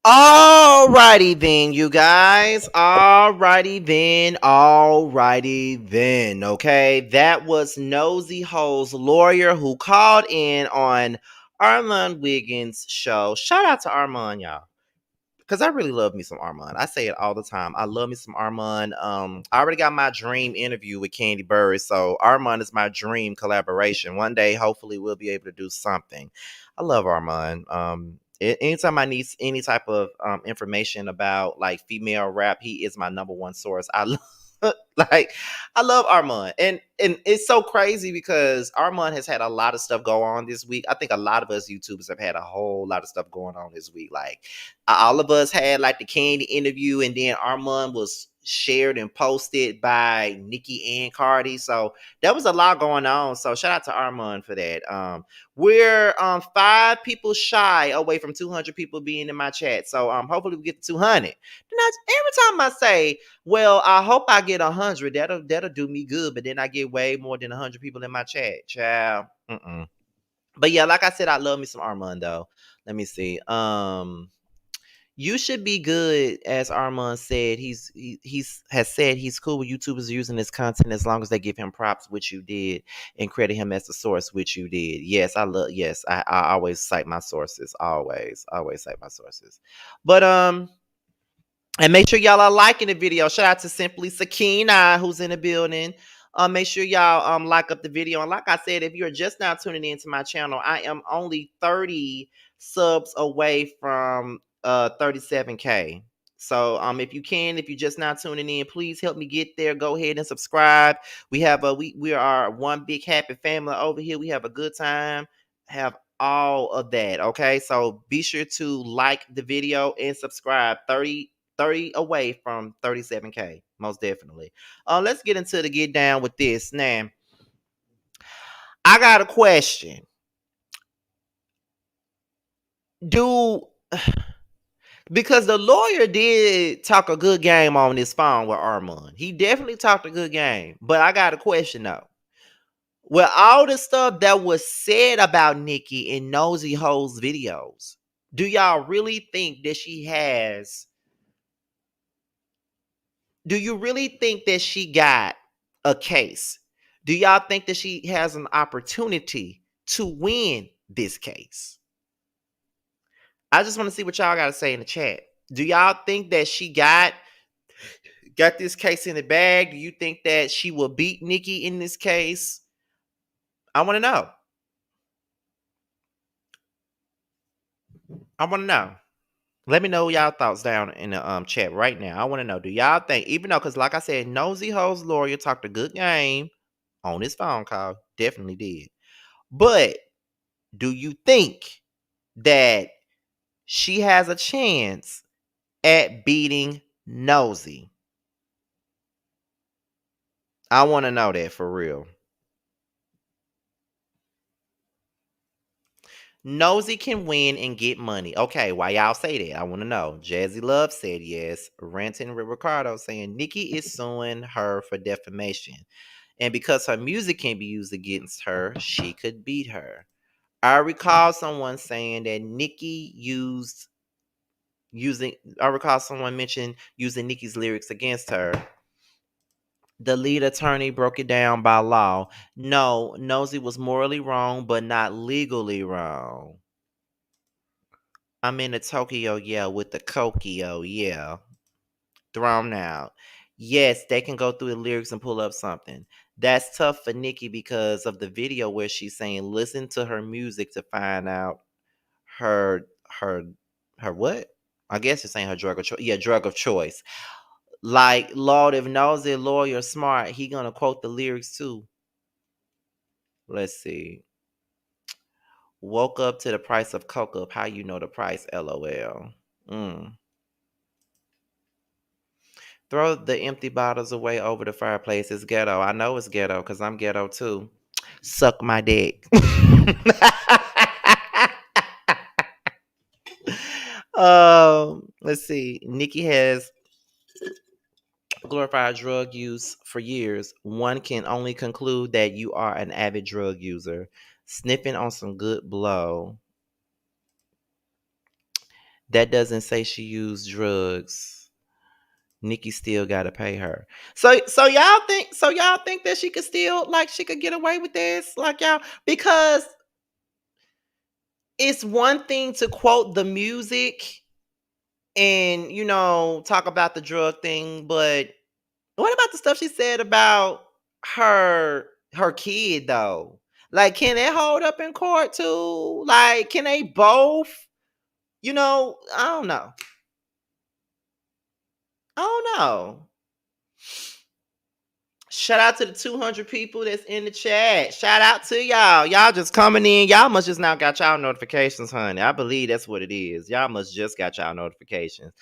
Alrighty then, you guys. Alrighty then. Okay, that was NoseyHeaux's lawyer who called in on Armon Wiggins' show. Shout out to Armon, y'all, because I really love me some Armon. I say it all the time. I love me some Armon. I already got my dream interview with Kandi Burris, so Armon is my dream collaboration. One day, hopefully, we'll be able to do something. I love Armon. Anytime I need any type of information about like female rap, he is my number one source. I love Armon, and it's so crazy because Armon has had a lot of stuff go on this week. I think a lot of us YouTubers have had a whole lot of stuff going on this week. Like all of us had like the Kandi interview, and then Armon was shared and posted by Nicki and Cardi. So that was a lot going on. So shout out to Armon for that. We're 5 people shy away from 200 people being in my chat. So hopefully we get to 200. Then every time I say, well, I hope I get 100, that'll do me good. But then I get way more than 100 people in my chat. Child. But yeah, like I said, I love me some Armon though. Let me see. You should be good, as Armon said. Has said he's cool with YouTubers using his content as long as they give him props, which you did, and credit him as the source, which you did. Yes, I always cite my sources. Always cite my sources. But and make sure y'all are liking the video. Shout out to Simply Sakina, who's in the building. Make sure y'all like up the video. And like I said, if you're just now tuning into my channel, I am only 30 subs away from 37K. So if you're just now tuning in, please help me get there. Go ahead and subscribe. We have we are one big happy family over here. We have a good time. Have all of that. Okay. So be sure to like the video and subscribe. 30 away from 37K, most definitely. Let's get into the get down with this. Now, I got a question. Because the lawyer did talk a good game on this phone with Armon. He definitely talked a good game. But I got a question though. With all the stuff that was said about Nicki in NoseyHeaux's videos, do y'all really think that do you really think that she got a case? Do y'all think that she has an opportunity to win this case? I just want to see what y'all got to say in the chat. Do y'all think that she got this case in the bag? Do you think that she will beat Nicki in this case? I want to know. Let me know y'all thoughts down in the chat right now. I want to know, do y'all think, even though, because like I said, NoseyHeaux's lawyer talked a good game on his phone call, definitely did. But do you think that she has a chance at beating Nosey? I want to know that for real. Nosey can win and get money. Okay, why y'all say that? I want to know. Jazzy Love said yes. Renton Ricardo saying Nicki is suing her for defamation. And because her music can be used against her, she could beat her. I recall someone saying that I recall someone mentioned using Nicki's lyrics against her. The lead attorney broke it down by law. No, Nosey was morally wrong, but not legally wrong. I'm in the Tokyo, yeah, with the Kokio, yeah. Thrown out. Yes, they can go through the lyrics and pull up something. That's tough for Nicki because of the video where she's saying, listen to her music to find out her what? I guess you're saying her drug of choice. Yeah, drug of choice. Like, Lord, if Nosey lawyer smart, he gonna quote the lyrics too. Let's see. Woke up to the price of coke. How you know the price? LOL. Throw the empty bottles away over the fireplace. It's ghetto. I know it's ghetto because I'm ghetto too. Suck my dick. Let's see. Nicki has glorify drug use for years, one can only conclude that you are an avid drug user. Sniffing on some good blow. That doesn't say she used drugs. Nikki still gotta pay her. So y'all think that she could still like she could get away with this? Like y'all, because it's one thing to quote the music and talk about the drug thing, but what about the stuff she said about her kid though? Like, can that hold up in court too? Like, can they both? I don't know. I don't know. Shout out to the 200 people that's in the chat. Shout out to y'all. Y'all just coming in. Y'all must just now got y'all notifications, honey. I believe that's what it is. Y'all must just got y'all notifications.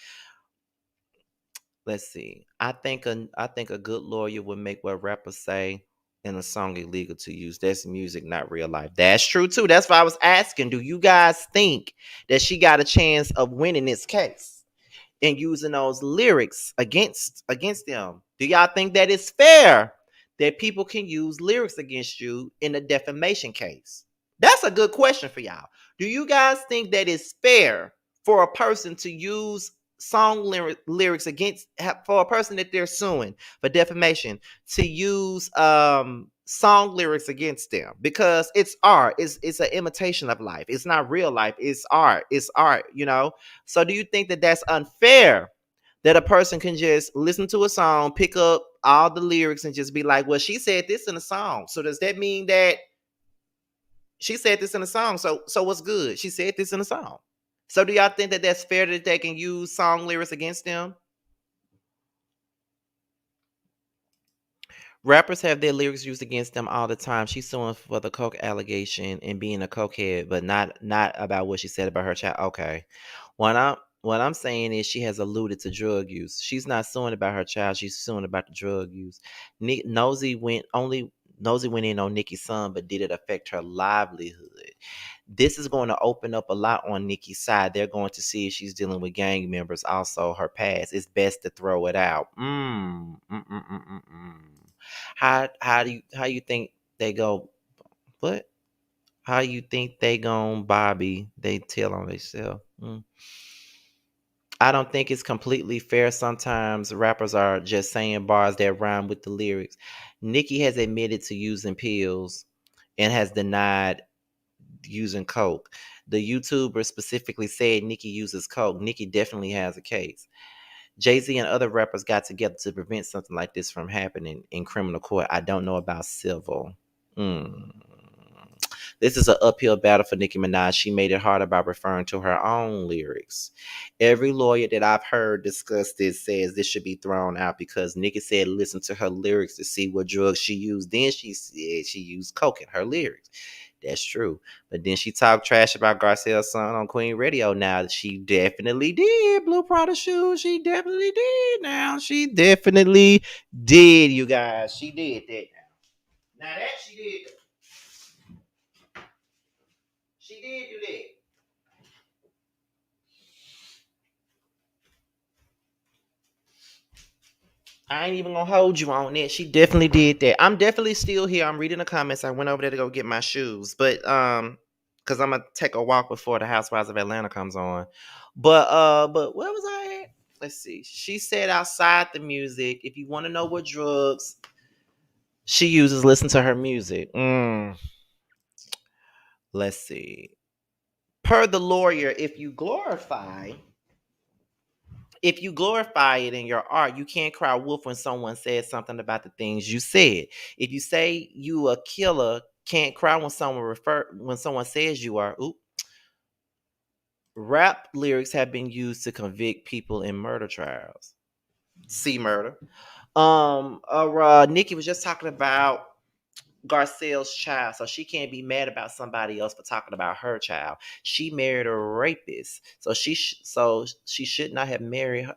Let's see. I think a good lawyer would make what rappers say in a song illegal to use. That's music, not real life. That's true too. That's why I was asking. Do you guys think that she got a chance of winning this case and using those lyrics against them? Do y'all think that it's fair that people can use lyrics against you in a defamation case? That's a good question for y'all. Do you guys think that it's fair for a person to use song lyrics against, for a person that they're suing for defamation, to use song lyrics against them? Because it's art. It's an imitation of life. It's not real life. It's art. So do you think that that's unfair, that a person can just listen to a song, pick up all the lyrics and just be like, well, she said this in a song, so does that mean that she said this in a song, so what's good? She said this in a song. So do y'all think that that's fair that they can use song lyrics against them? Rappers have their lyrics used against them all the time. She's suing for the coke allegation and being a cokehead, but not about what she said about her child. Okay. What I'm saying is she has alluded to drug use. She's not suing about her child. She's suing about the drug use. Nosey went in on Nicki's son, but did it affect her livelihood? This is going to open up a lot on Nicki's side. They're going to see if she's dealing with gang members, also her past. It's best to throw it out. How you think they go? What? How you think they gon' Bobby? They tell on themselves. I don't think it's completely fair. Sometimes rappers are just saying bars that rhyme with the lyrics. Nicki has admitted to using pills and has denied using coke. The YouTuber specifically said Nicki uses coke. Nicki definitely has a case. Jay-Z and other rappers got together to prevent something like this from happening in criminal court. I don't know about civil. This is an uphill battle for Nicki Minaj. She made it harder by referring to her own lyrics. Every lawyer that I've heard discuss this says this should be thrown out because Nicki said listen to her lyrics to see what drugs she used. Then she said she used coke in her lyrics. That's true. But then she talked trash about Garcelle's son on Queen Radio. Now, she definitely did. Blue Prada shoes. She definitely did. Now, she definitely did, you guys. She did that now. Now, that she did. She did do that. I ain't even gonna hold you on that. She definitely did that. I'm definitely still here. I'm reading the comments. I went over there to go get my shoes, but because I'm gonna take a walk before the Housewives of Atlanta comes on. But where was I at? Let's see. She said outside the music, if you want to know what drugs she uses, listen to her music. Let's see. Per the lawyer, if you glorify it in your art, you can't cry wolf when someone says something about the things you said. If you say you a killer, can't cry when someone says you are. Rap lyrics have been used to convict people in murder trials. See murder. Nikki was just talking about Garcelle's child, so she can't be mad about somebody else for talking about her child. She married a rapist, so she should not have married her.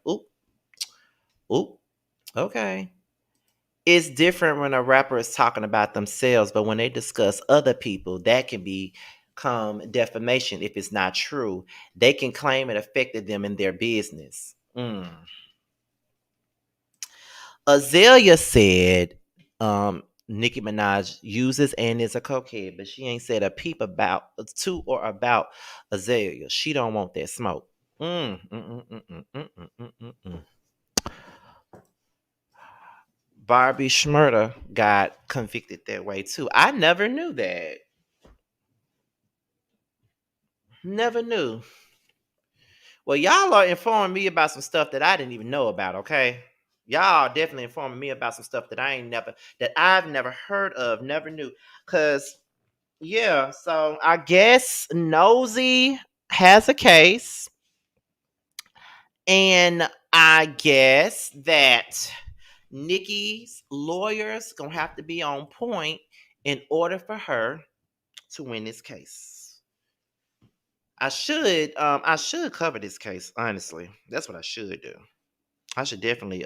Okay. It's different when a rapper is talking about themselves, but when they discuss other people, that can become defamation if it's not true. They can claim it affected them in their business. Azalea said Nicki Minaj uses and is a cokehead, but she ain't said a peep about to or about Azalea. She don't want that smoke. Barbie Schmurda got convicted that way too. I never knew that. Never knew. Well, y'all are informing me about some stuff that I didn't even know about, okay? Y'all definitely informing me about some stuff that I've never heard of, never knew. Cause yeah, so I guess Nosey has a case. And I guess that Nikki's lawyers gonna have to be on point in order for her to win this case. I should cover this case, honestly. That's what I should do. I should definitely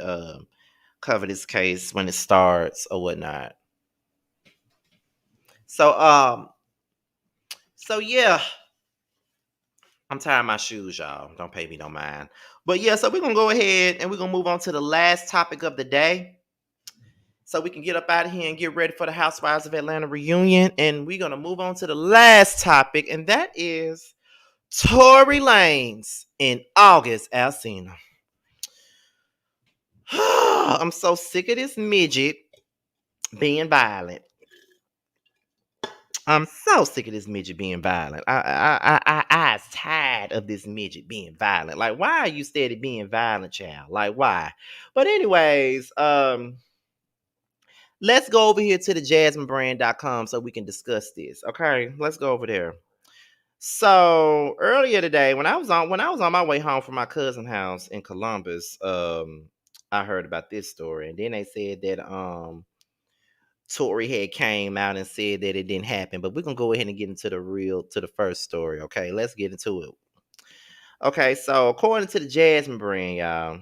cover this case when it starts or whatnot. So yeah, I'm tired of my shoes, y'all. Don't pay me no mind. But yeah, so we're gonna go ahead and we're gonna move on to the last topic of the day. So we can get up out of here and get ready for the Housewives of Atlanta reunion. And we're gonna move on to the last topic, and that is Tory Lanez in August Alsina. I'm so sick of this midget being violent. I'm so sick of this midget being violent. I tired of this midget being violent. Like, why are you steady being violent, child? Like, why? But anyways, let's go over here to the jasminebrand.com so we can discuss this. Okay, let's go over there. So earlier today, when I was on my way home from my cousin's house in Columbus, I heard about this story, and then they said that Tory had came out and said that it didn't happen. But we're gonna go ahead and get into the first story. Okay, let's get into it. Okay, so according to the Jasmine Brand, y'all,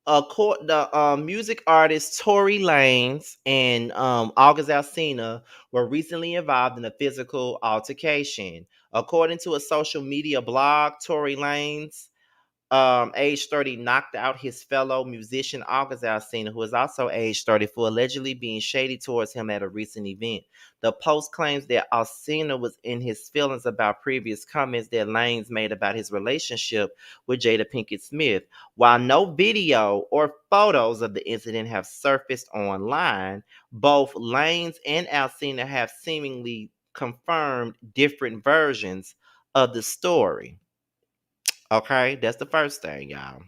the music artist Tory Lanez and August Alsina were recently involved in a physical altercation. According to a social media blog, Tory Lanez, age 30, knocked out his fellow musician August Alsina, who is also age 30, for allegedly being shady towards him at a recent event. The post claims that Alsina was in his feelings about previous comments that Lanez made about his relationship with Jada Pinkett Smith. While no video or photos of the incident have surfaced online, both Lanez and Alsina have seemingly confirmed different versions of the story. Okay, that's the first thing, y'all.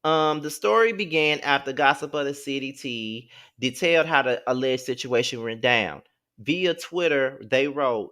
The story began after Gossip of the City T detailed how the alleged situation went down. Via Twitter, they wrote,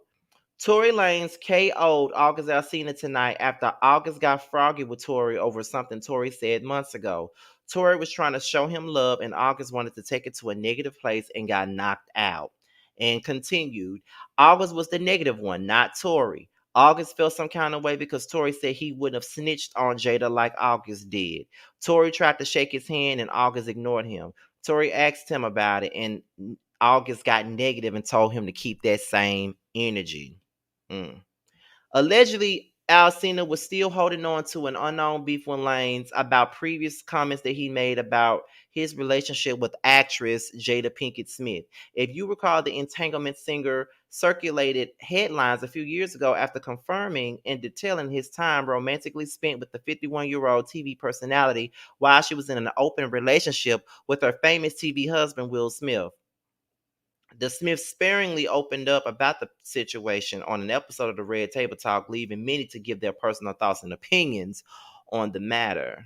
Tory Lanez KO'd August Alsina tonight after August got froggy with Tory over something Tory said months ago. Tory was trying to show him love, and August wanted to take it to a negative place and got knocked out. And continued, August was the negative one, not Tory. August felt some kind of way because Tory said he wouldn't have snitched on Jada like August did. Tory tried to shake his hand, and August ignored him. Tory asked him about it, and August got negative and told him to keep that same energy. Allegedly, Alsina was still holding on to an unknown beef with Lanez about previous comments that he made about his relationship with actress Jada Pinkett Smith. If you recall, the entanglement singer circulated headlines a few years ago after confirming and detailing his time romantically spent with the 51-year-old TV personality while she was in an open relationship with her famous TV husband, Will Smith. The Smiths sparingly opened up about the situation on an episode of the Red Table Talk, leaving many to give their personal thoughts and opinions on the matter.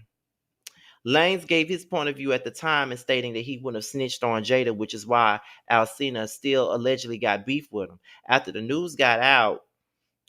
Lanez gave his point of view at the time and stating that he wouldn't have snitched on Jada, which is why Alsina still allegedly got beef with him. After the news that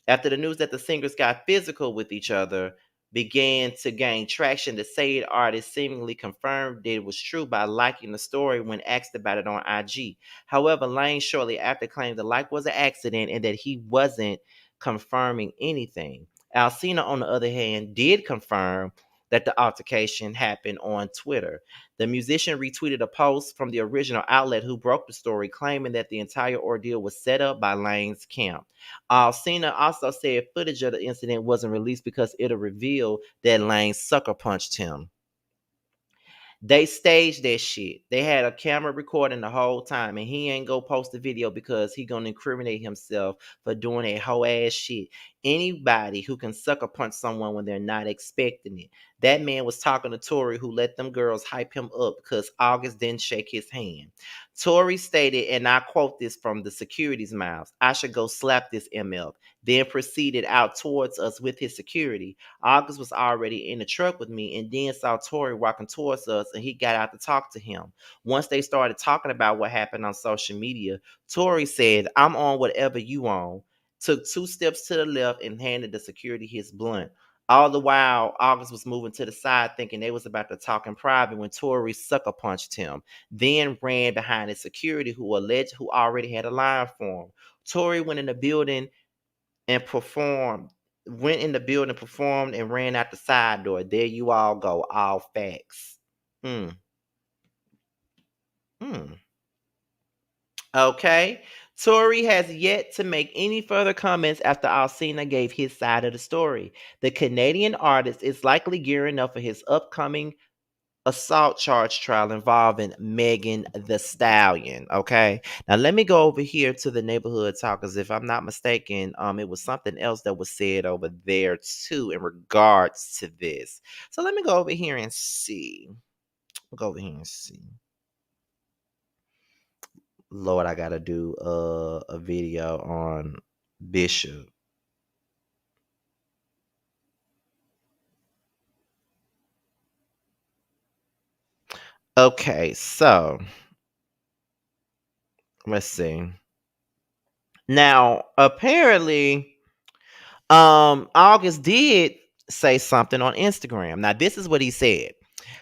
the singers got physical with each other began to gain traction, the said artist seemingly confirmed that it was true by liking the story when asked about it on IG. However, Lane shortly after claimed the like was an accident and that he wasn't confirming anything. Alsina, on the other hand, did confirm that the altercation happened on Twitter. The musician retweeted a post from the original outlet who broke the story, claiming that the entire ordeal was set up by Lane's camp. Alsina also said footage of the incident wasn't released because it'll reveal that Lane sucker punched him. They staged that shit. They had a camera recording the whole time, and he ain't go post the video because he gonna incriminate himself for doing a whole ass shit. Anybody who can sucker punch someone when they're not expecting it. That man was talking to Tory, who let them girls hype him up because August didn't shake his hand. Tory stated, and I quote this from the security's mouths, "I should go slap this MF," then proceeded out towards us with his security. August was already in the truck with me and then saw Tory walking towards us, and he got out to talk to him. Once they started talking about what happened on social media, Tory said, "I'm on whatever you on," took 2 steps to the left and handed the security his blunt. All the while, August was moving to the side thinking they was about to talk in private when Tory sucker punched him, then ran behind his security who already had a line for him. Tory went in the building, performed, and ran out the side door. There you all go, all facts. Hmm. Okay. Tory has yet to make any further comments after Alsina gave his side of the story. The Canadian artist is likely gearing up for his upcoming assault charge trial involving Megan Thee Stallion. Okay. Now let me go over here to the neighborhood talk, because if I'm not mistaken, it was something else that was said over there too in regards to this. So let me go over here and see. We'll go over here and see. Lord, I gotta do a video on Bishop. Okay, so let's see. Now, apparently, August did say something on Instagram. Now, this is what he said.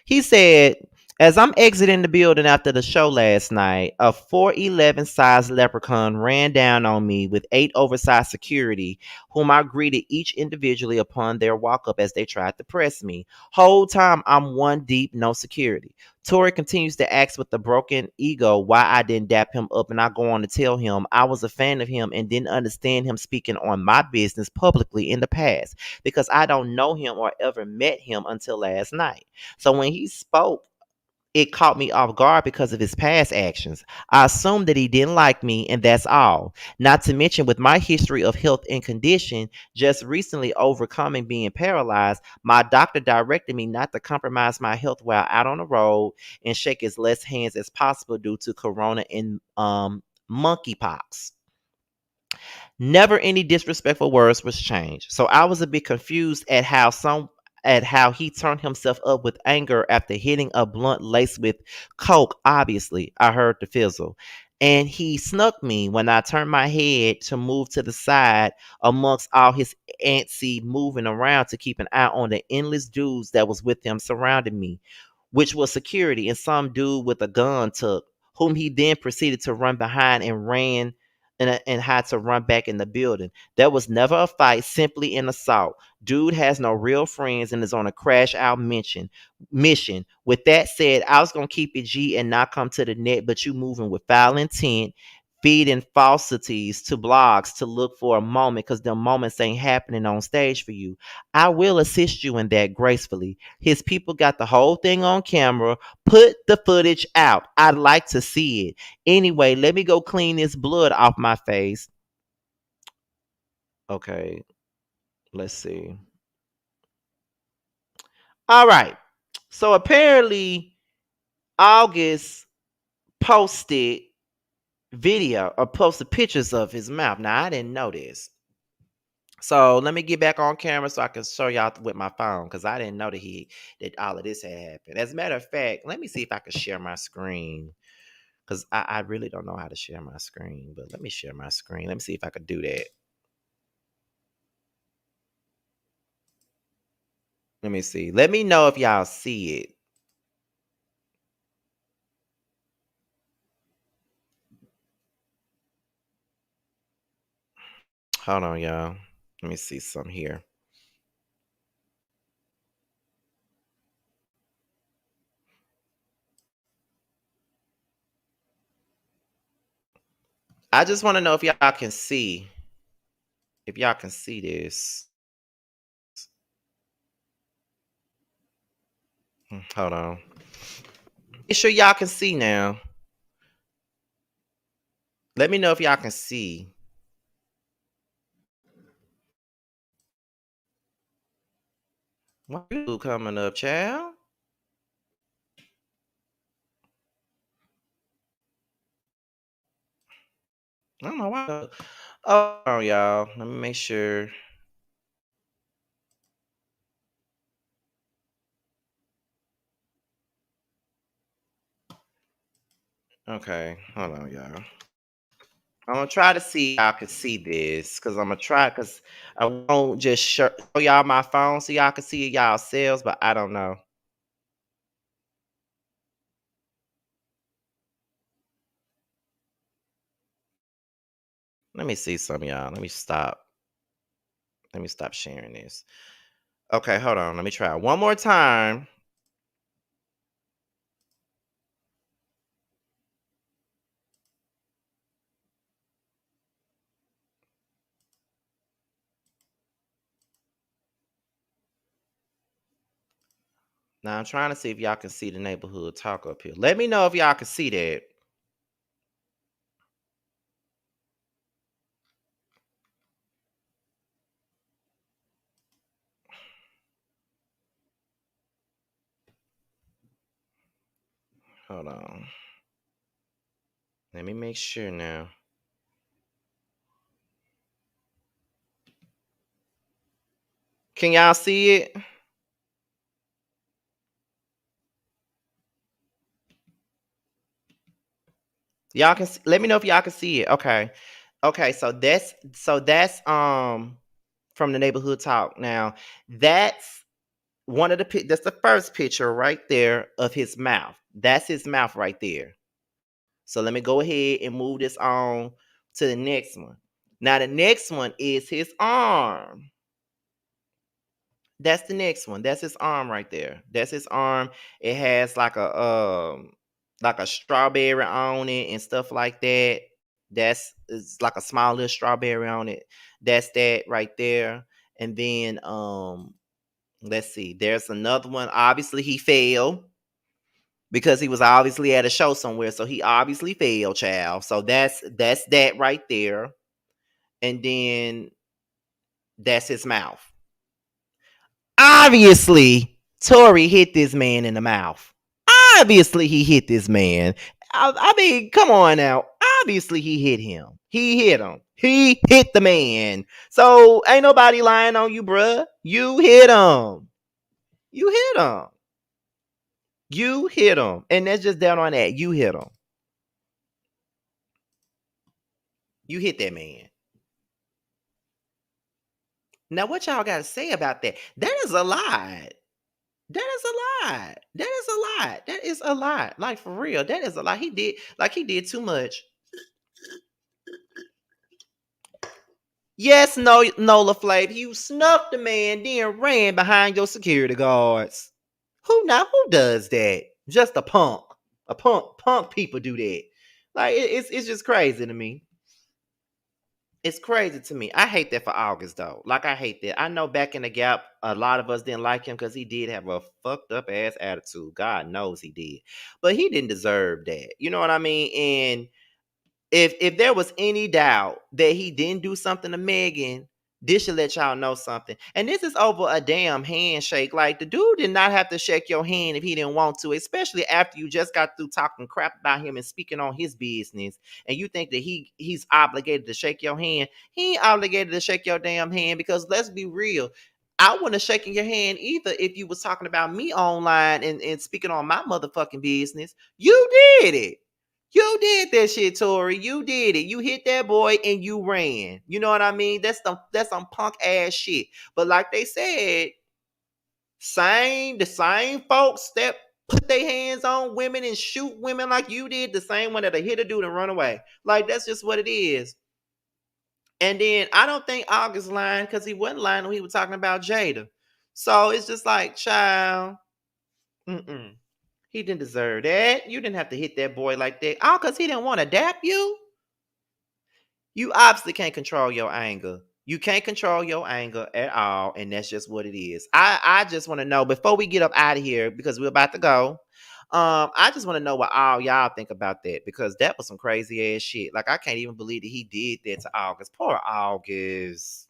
He said, "As I'm exiting the building after the show last night, a 4'11" sized leprechaun ran down on me with 8 oversized security, whom I greeted each individually upon their walk up as they tried to press me. Whole time I'm one deep, no security." Tory continues to ask with a broken ego why I didn't dap him up, and I go on to tell him I was a fan of him and didn't understand him speaking on my business publicly in the past because I don't know him or ever met him until last night. So when he spoke, it caught me off guard because of his past actions. I assumed that he didn't like me, and that's all. Not to mention, with my history of health and condition, just recently overcoming being paralyzed, my doctor directed me not to compromise my health while out on the road and shake as less hands as possible due to corona and monkeypox. Never any disrespectful words was changed. So I was a bit confused at how he turned himself up with anger after hitting a blunt laced with coke. Obviously, I heard the fizzle. And he snuck me when I turned my head to move to the side amongst all his antsy moving around to keep an eye on the endless dudes that was with him surrounding me, which was security and some dude with a gun took, whom he then proceeded to run behind and ran and had to run back in the building. There was never a fight, simply an assault. Dude has no real friends and is on a crash out mission. With that said, I was gonna keep it G and not come to the net, but you moving with foul intent, feeding falsities to blogs to look for a moment because the moments ain't happening on stage for you. I will assist you in that gracefully. His people got the whole thing on camera. Put the footage out. I'd like to see it. Anyway, let me go clean this blood off my face. Okay, let's see. All right. So apparently, August posted video or posted pictures of his mouth. Now, I didn't know this. So let me get back on camera so I can show y'all with my phone because I didn't know that all of this had happened. As a matter of fact, let me see if I can share my screen because I really don't know how to share my screen. But let me share my screen. Let me see if I could do that. Let me see. Let me know if y'all see it. Hold on, y'all. Let me see some here. I just want to know if y'all can see. If y'all can see this. Hold on. Make sure y'all can see now. Let me know if y'all can see. Why you coming up, child? I don't know why. Oh, y'all. Let me make sure. Okay, hold on, y'all. I'm gonna try to see if y'all can see this, cause I'm gonna try, cause I won't just show y'all my phone so y'all can see it y'all selves, but I don't know. Let me see some, y'all. Let me stop sharing this. Okay, hold on. Let me try one more time. Now I'm trying to see if y'all can see the neighborhood talk up here. Let me know if y'all can see that. Hold on. Let me make sure now. Can y'all see it? Y'all can let me know if y'all can see it. Okay. Okay, so that's from the neighborhood talk. Now, that's one of the that's the first picture right there of his mouth. That's his mouth right there. So let me go ahead and move this on to the next one. Now the next one is his arm. That's the next one. That's his arm right there. That's his arm. It has like a strawberry on it and stuff like that. That's it's like a small little strawberry on it. That's that right there. And then let's see. There's another one. Obviously he failed because he was obviously at a show somewhere. So he obviously failed, child. So that's that right there. And then that's his mouth. Obviously, Tory hit this man in the mouth. Obviously, he hit this man. I mean, come on now. Obviously, he hit him. He hit him. He hit the man. So ain't nobody lying on you, bruh. You hit him. You hit him. You hit him. And that's just down on that. You hit him. You hit that man. Now, what y'all got to say about that? That is a lie. That is a lot. That is a lot. That is a lot. Like for real. That is a lot. He did too much. Yes, no, Nola Flav. You snuffed the man, then ran behind your security guards. Who does that? Just a punk. A punk people do that. Like it's just crazy to me. It's crazy to me. I hate that for August though. Like I hate that. I know back in the gap, a lot of us didn't like him because he did have a fucked up ass attitude. God knows he did, but he didn't deserve that. You know what I mean? And if there was any doubt that he didn't do something to Megan, this should let y'all know something. And this is over a damn handshake. Like the dude did not have to shake your hand if he didn't want to, especially after you just got through talking crap about him and speaking on his business. And you think that he's obligated to shake your hand. He ain't obligated to shake your damn hand because let's be real. I wouldn't have shaken your hand either if you was talking about me online and speaking on my motherfucking business. You did it. You did that shit, Tory. You did it. You hit that boy and you ran. You know what I mean? That's some punk ass shit. But like they said, the same folks that put their hands on women and shoot women like you did, the same one that'll hit a dude and run away. Like that's just what it is. And then I don't think August lying because he wasn't lying when he was talking about Jada. So it's just like, child, he didn't deserve that. You didn't have to hit that boy like that. All because he didn't want to dap you. You obviously can't control your anger. You can't control your anger at all, and that's just what it is. I just want to know before we get up out of here because we're about to go. I just want to know what all y'all think about that, because that was some crazy ass shit. Like, I can't even believe that he did that to August. Poor August.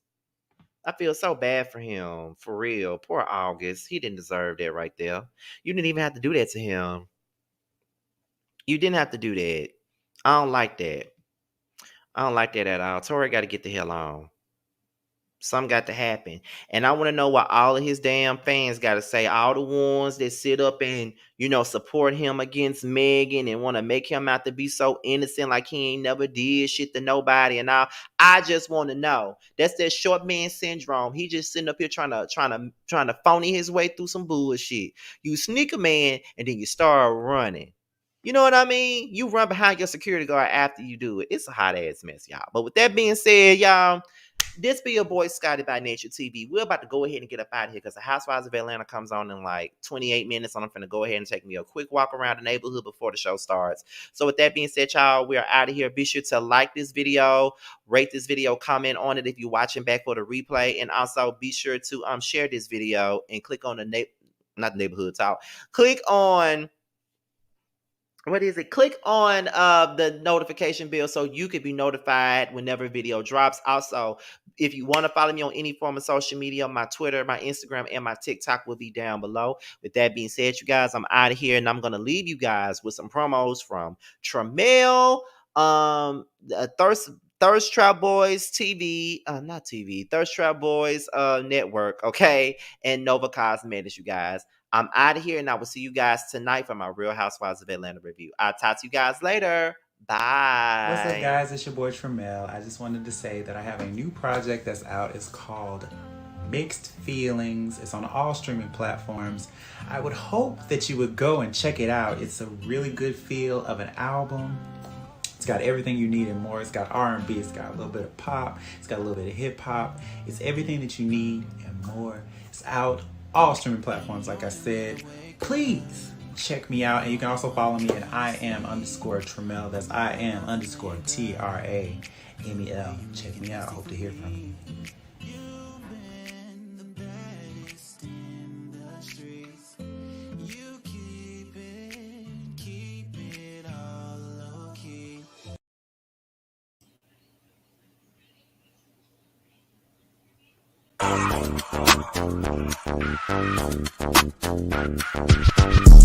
I feel so bad for him, for real. Poor August. He didn't deserve that right there. You didn't even have to do that to him. You didn't have to do that. I don't like that. I don't like that at all. Tory got to get the hell on. Something got to happen. And I want to know what all of his damn fans got to say. All the ones that sit up and, support him against Megan and want to make him out to be so innocent, like he ain't never did shit to nobody and all. I just want to know. That's that short man syndrome. He just sitting up here trying to phony his way through some bullshit. You sneak a man and then you start running. You know what I mean? You run behind your security guard after you do it. It's a hot ass mess, y'all. But with that being said, y'all, this be your boy Scotty by Nature TV. We're about to go ahead and get up out of here because the Housewives of Atlanta comes on in like 28 minutes. And I'm going to go ahead and take me a quick walk around the neighborhood before the show starts. So with that being said, y'all, we are out of here. Be sure to like this video, rate this video, comment on it if you're watching back for the replay. And also be sure to share this video and click on the not the neighborhood talk. Click on click on the notification bell so you can be notified whenever a video drops. Also, if you want to follow me on any form of social media, my Twitter, my Instagram, and my TikTok will be down below. With that being said, you guys, I'm out of here, and I'm going to leave you guys with some promos from Tramel, Thirst Trap Boys TV, not TV, Thirst Trap Boys network, okay, and Nova Cosmetics, you guys. I'm out of here, and I will see you guys tonight for my Real Housewives of Atlanta review. I'll talk to you guys later. Bye. What's up, guys? It's your boy Tramel. I just wanted to say that I have a new project that's out. It's called Mixed Feelings. It's on all streaming platforms. I would hope that you would go and check it out. It's a really good feel of an album. It's got everything you need and more. It's got R&B. It's got a little bit of pop. It's got a little bit of hip hop. It's everything that you need and more. It's out all streaming platforms, like I said. Please check me out, and you can also follow me at IAM_Tramel. That's IAM_TRAMEL. Check me out. I hope to hear from you. Thank you.